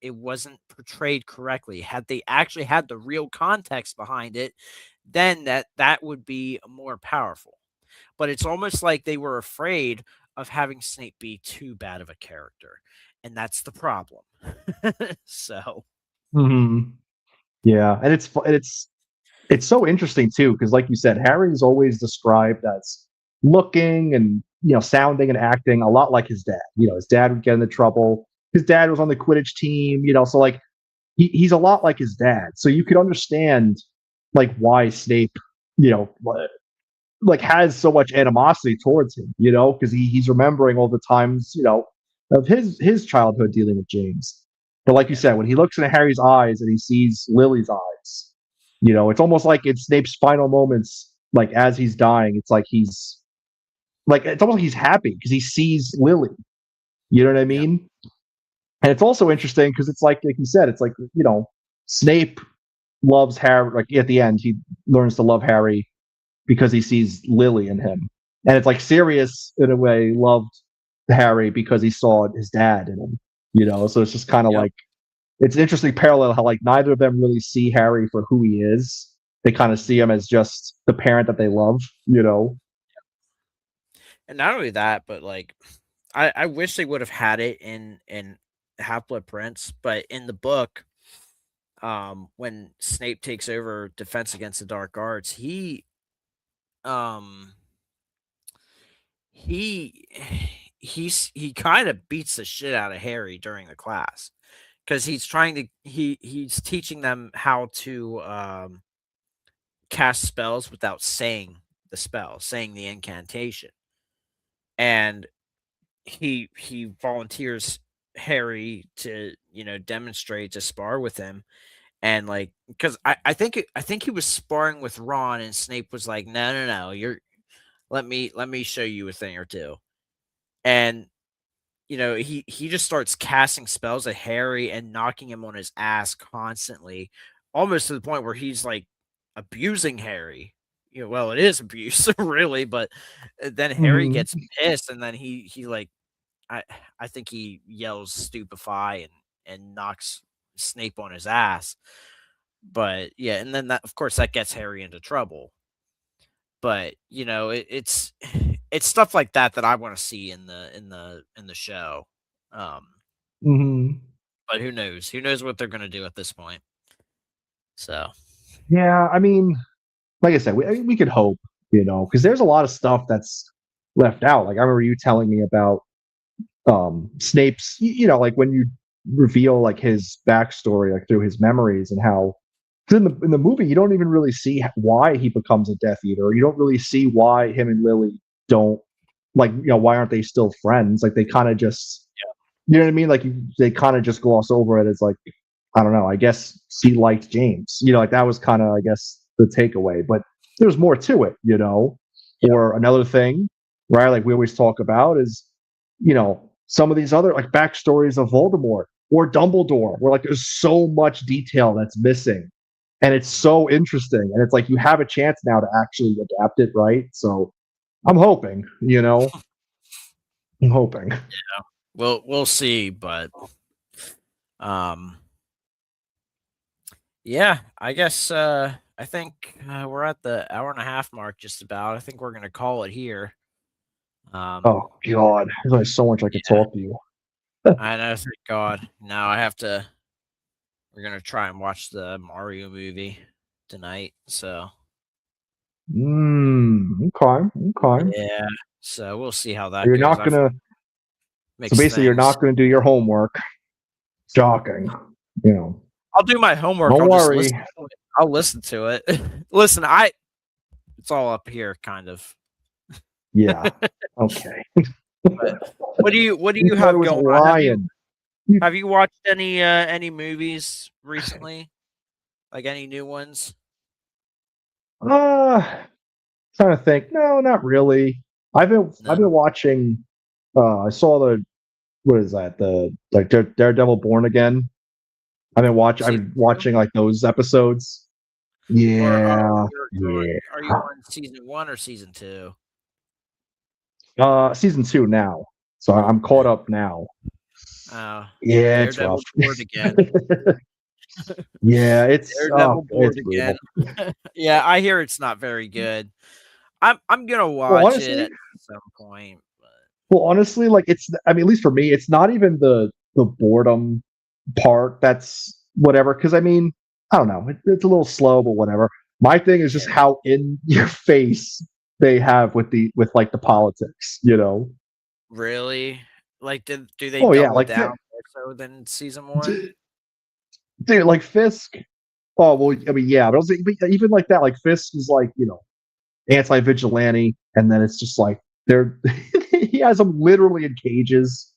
portrayed correctly. Had they actually had the real context behind it, then that would be more powerful. But it's almost like they were afraid of having Snape be too bad of a character, and that's the problem. So, Hmm. Yeah, and it's so interesting too because, like you said, Harry's always described as looking and sounding and acting a lot like his dad. His dad would get into trouble. His dad was on the Quidditch team. So like he's a lot like his dad. So you could understand like why Snape, you know, like has so much animosity towards him. Because he's remembering all the times of his childhood dealing with James. But like you yeah. said, when he looks into Harry's eyes and he sees Lily's eyes, it's almost like in Snape's final moments, like as he's dying, it's like he's like it's almost like he's happy because he sees Lily. You know what I Yeah. mean? And it's also interesting because it's like you said, it's like Snape loves Harry. Like at the end, he learns to love Harry because he sees Lily in him, and it's like Sirius in a way loved Harry because he saw his dad in him. So it's just kind of Yep. like it's an interesting parallel how like neither of them really see Harry for who he is. They kind of see him as just the parent that they love. And not only that, but like I wish they would have had it in Half-Blood Prince, but in the book, when Snape takes over Defense Against the Dark Arts, um he he kind of beats the shit out of Harry during the class because he's teaching them how to cast spells without saying the spell, saying the incantation. And he volunteers Harry to, demonstrate, to spar with him. And like, because I think he was sparring with Ron, and Snape was like, no, no, no, let me show you a thing or two. And he just starts casting spells at Harry and knocking him on his ass constantly, almost to the point where he's like abusing Harry. Well, it is abuse, really, but then Harry Mhm. gets pissed, and then he like I I think he yells "stupefy" and knocks Snape on his ass. But yeah, and then that, of course, that gets Harry into trouble. But it's it's stuff like that that I want to see in the show. Um, Mhm. but who knows? Who knows what they're going to do at this point? So Yeah, I mean, like I said, we could hope, because there's a lot of stuff that's left out. Like I remember you telling me about Snape's, like when you reveal like his backstory, like through his memories and how 'cause in the movie you don't even really see why he becomes a Death Eater. You don't really see why him and Lily don't like, why aren't they still friends? Like they kind of just, you know what I mean? Like they kind of just gloss over it as like, I don't know. I guess she liked James. Like that was kind of, I guess, the takeaway. But there's more to it. yeah, Or another thing, right? Like we always talk about is, some of these other like backstories of Voldemort or Dumbledore, where like there's so much detail that's missing, and it's so interesting. And it's like you have a chance now to actually adapt it, right? So I'm hoping, I'm hoping. we'll see. But um, yeah, I guess I think we're at the hour and a half mark, just about. I think we're gonna call it here. Um, Oh God, there's only so much I could yeah, talk to you. I know. Thank God. Now I have to. We're gonna try and watch the Mario movie tonight. So Okay, okay. yeah, so we'll see how that You're goes. not I've gonna. So mixed basically, you're things. not gonna do your homework. Shocking. You know. I'll do my homework. Don't I'll just worry. listen to it. I'll listen to it. Listen, it's all up here, kind of. Yeah. Okay. But what do You you thought it have was a going on? lion. Have you watched any movies recently? Like any new ones? Uh trying to think. No, not really. I've No. been watching. I saw the what is that? The like Daredevil Born Again. I've Season been 2? watching like those episodes. Or Yeah. are you Yeah. on season 1 or season 2? Season 2 now. So I'm caught Uh, up now. oh, Yeah, it's rough. Daredevil Board again. Yeah, Daredevil it's Board again. brutal. Yeah, I hear it's not very good. I'm gonna Well, watch it honestly, at some point, but honestly, like I mean, at least for me, it's not even the boredom part that's whatever. Because I mean, I don't know, it's a little slow, but whatever. My thing is just yeah. how in your face they have with like the politics. Really? Like, do they Oh yeah, double like down more so than season 1? dude, like Fisk. Oh well, I mean, yeah, but I was like, but even like that, like Fisk is like anti-vigilante, and then it's just like they're he has them literally in cages.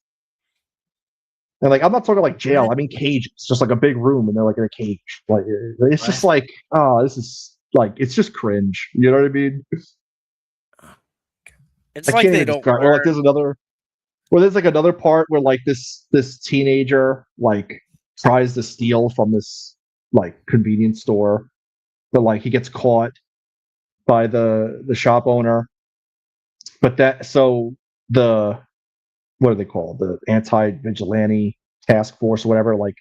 And like I'm not talking like jail, What? I mean cages, just like a big room and they're like in a cage. Like it's What? just like, oh, this is like it's just cringe. You know what I mean? It's I like can't they even don't describe. Or like learn. there's like another part where like this teenager like tries to steal from this like convenience store, but like he gets caught by the shop owner. But that so the what are they called? The anti vigilante task force or whatever, like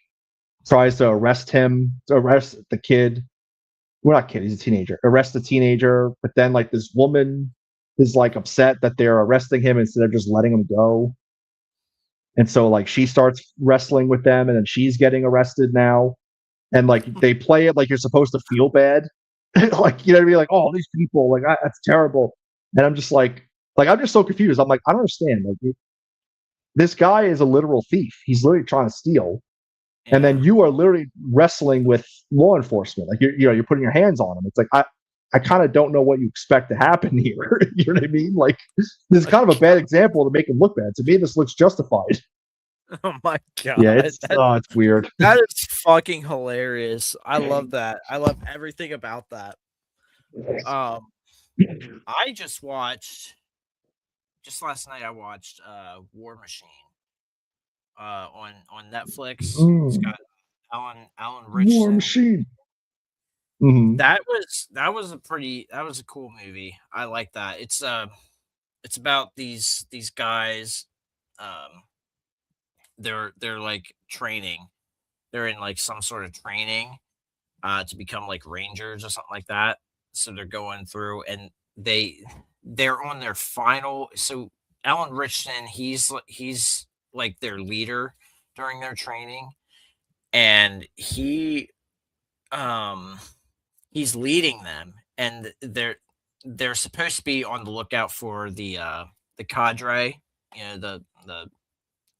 tries to arrest the kid. Well, not kid, he's a teenager. Arrest the teenager, but then like this woman is like upset that they're arresting him instead of just letting him go. And so like she starts wrestling with them and then she's getting arrested now. And like they play it like you're supposed to feel bad. Like you know what I mean? Like, oh, these people, like that's terrible. And I'm just like I'm just so confused. I'm like, I don't understand. Like this guy is a literal thief. He's literally trying to steal. And then you are literally wrestling with law enforcement. Like you're putting your hands on him. It's like I kind of don't know what you expect to happen here. You know what I mean? Like this is kind of a bad example to make him look bad. To me, this looks justified. Oh my Yeah, god, it's weird. that is fucking hilarious. I love that. I love everything about that. Um, I just last night. I watched War Machine on Netflix. It's got Alan War Richson. Machine. Mm-hmm. That was a cool movie. I like that. It's about these guys. Um, they're like training. They're in like some sort of training to become like rangers or something like that. So they're going through and they're on their final. So Alan Richson, he's like their leader during their training, and um he's leading them, and they're supposed to be on the lookout for the cadre, the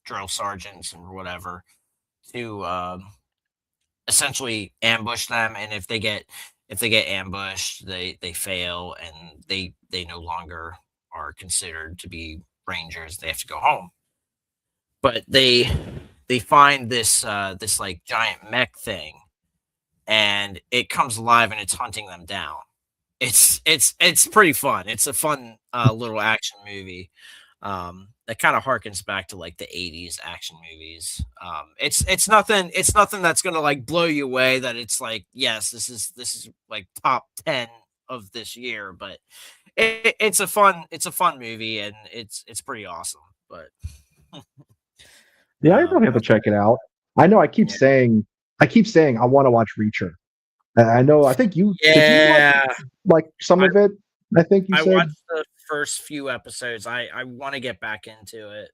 drill sergeants and whatever, to essentially ambush them. And if they get ambushed, they fail, and they no longer are considered to be rangers. They have to go home. But they find this like giant mech thing, and it comes alive and it's hunting them down. It's pretty fun. It's a fun little action movie. That kind of harkens back to like the 80s action movies. It's nothing that's gonna like blow you away that it's like, yes, this is like top 10 of this year, but it's a fun movie, and it's pretty awesome. But Yeah, I probably have to check it out. I know I keep saying I want to watch Reacher. I know I think you did you watch yeah, like some of it? I think you I said. watched the first few episodes. I want to get back into it.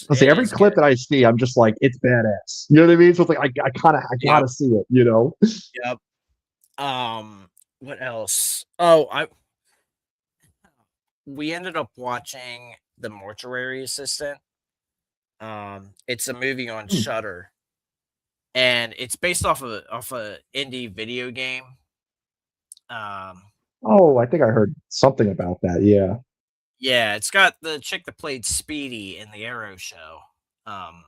Let's see, It every is good. clip that I see, I'm just like, it's badass. You know what I mean? So it's like I Yep. gotta see it, you know? Yep. What else? Oh, I we ended up watching The Mortuary Assistant. It's a movie on Hmm. Shutter, and it's based off a indie video game. Um, Oh, I think I heard something about that. Yeah. yeah, it's got the chick that played Speedy in the Arrow show. Um,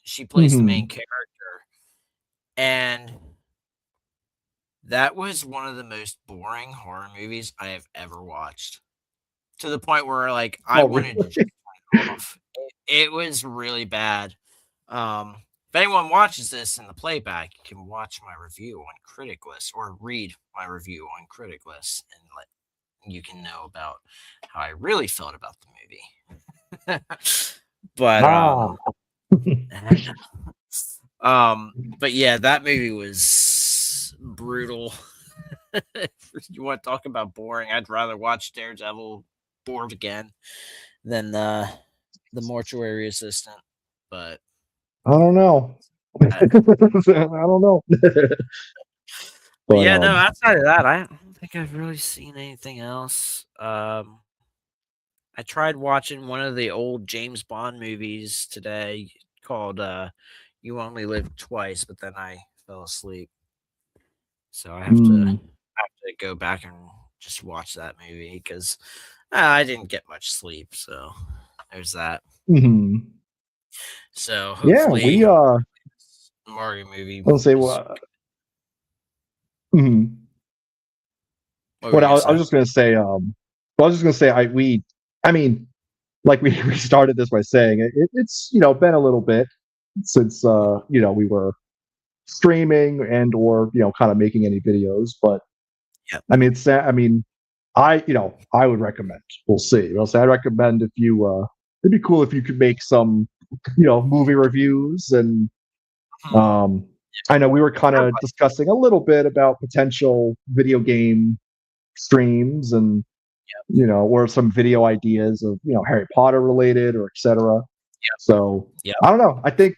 she plays the main Hmm. character, and that was one of the most boring horror movies I have ever watched. To the point where like I Oh, wanted to really? just turn it off. It was really bad. If anyone watches this in the playback, you can watch my review on Critic List or read my review on Critic List, and let you can know about how I really felt about the movie. But Ah. but yeah, that movie was brutal. If you want to talk about boring, I'd rather watch Daredevil bored again than the Mortuary Assistant. But I don't know. uh, I don't know. but But yeah, no. Outside of that, I don't think I've really seen anything else. I tried watching one of the old James Bond movies today called "You Only Live Twice," but then I fell asleep, so I mm, have to go back and just watch that movie because I didn't get much sleep. So there's that. mhm. So Yeah, hopefully, we Mario movie let's say is what mhm. What were you I gonna was say? just gonna say, I mean, like we started this by saying it's been a little bit since we were streaming and or kind of making any videos, but Yeah. I mean I would recommend. We'll see. I'll say I recommend if you it'd be cool if you could make some movie reviews and Hmm. I know we were kind of discussing a little bit about potential video game streams and or some video ideas of Harry Potter related or etc. So Yeah. I don't know. I think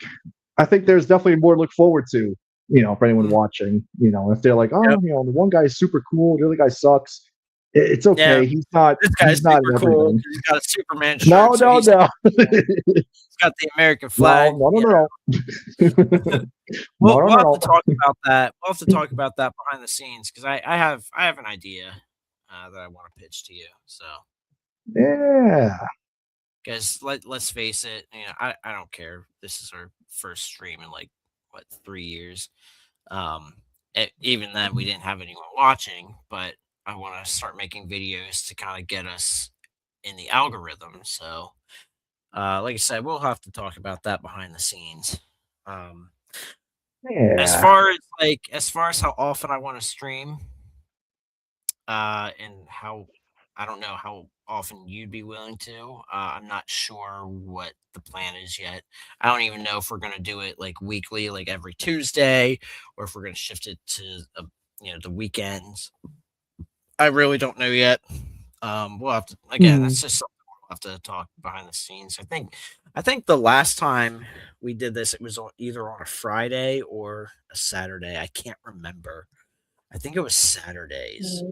there's definitely more to look forward to. For anyone watching, if they're like, oh, Yep. the one guy's super cool, the other guy sucks. It's Yeah. okay. He's not. This He's guy's not super in cool everything. 'cause he's got a Superman No, shirt, so no, he's no, got the American no, flag. no, no, You no, know, no, no, we'll have to no. talk about that. We'll have to talk about that behind the scenes because I have an idea that I want to pitch to you. So, Yeah. because let's face it, I don't care. This is our first stream in like what 3 years. Um, Even then, we didn't have anyone watching, but I want to start making videos to kind of get us in the algorithm. So, like I said, we'll have to talk about that behind the scenes. Um, Yeah. as far as how often I want to stream, and how I don't know how often you'd be willing to. I'm not sure what the plan is yet. I don't even know if we're gonna do it like weekly, like every Tuesday, or if we're gonna shift it to the weekends. I really don't know yet. We'll have to again. Hmm. That's just something we'll have to talk behind the scenes. I think the last time we did this, it was either on a Friday or a Saturday. I can't remember. I think it was Saturdays,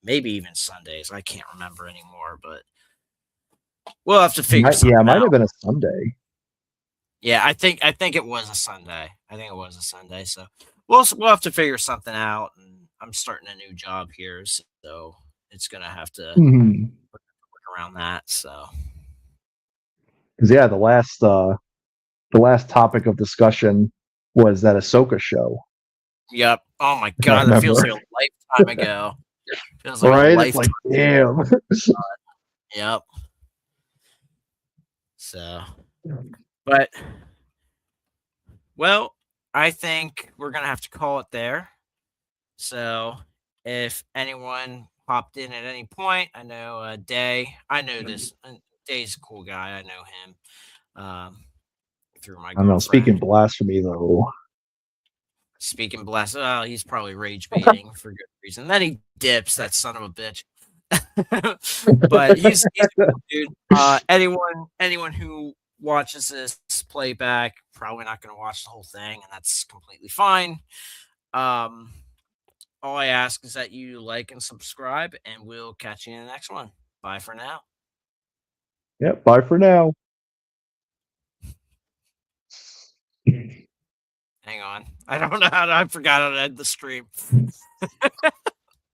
maybe even Sundays. I can't remember anymore, but we'll have to figure Yeah, it something might have out. been a Sunday. Yeah, I think it was a Sunday. I think it was a Sunday. So we'll have to figure something out. And I'm starting a new job here, so it's gonna have to Mhm. work around that. So 'Cause, yeah, the last topic of discussion was that Ahsoka show. yep. Oh my I god, that feels remember. like a lifetime ago. Feels like a Right? It's like, lifetime. damn. Yep. So, but well, I think we're gonna have to call it there. So, if anyone popped in at any point, I know Day. I know this. Day's a cool guy. I know him through my I don't know. Speaking girlfriend. blasphemy, though. Speaking blessed, he's probably rage baiting for good reason. Then he dips. That son of a bitch. But he's a cool dude. Anyone who watches this playback probably not going to watch the whole thing, and that's completely fine. Um, All I ask is that you like and subscribe, and we'll catch you in the next one. Bye for now. Yep. Bye for now. Hang on. I don't know I forgot how to end the stream.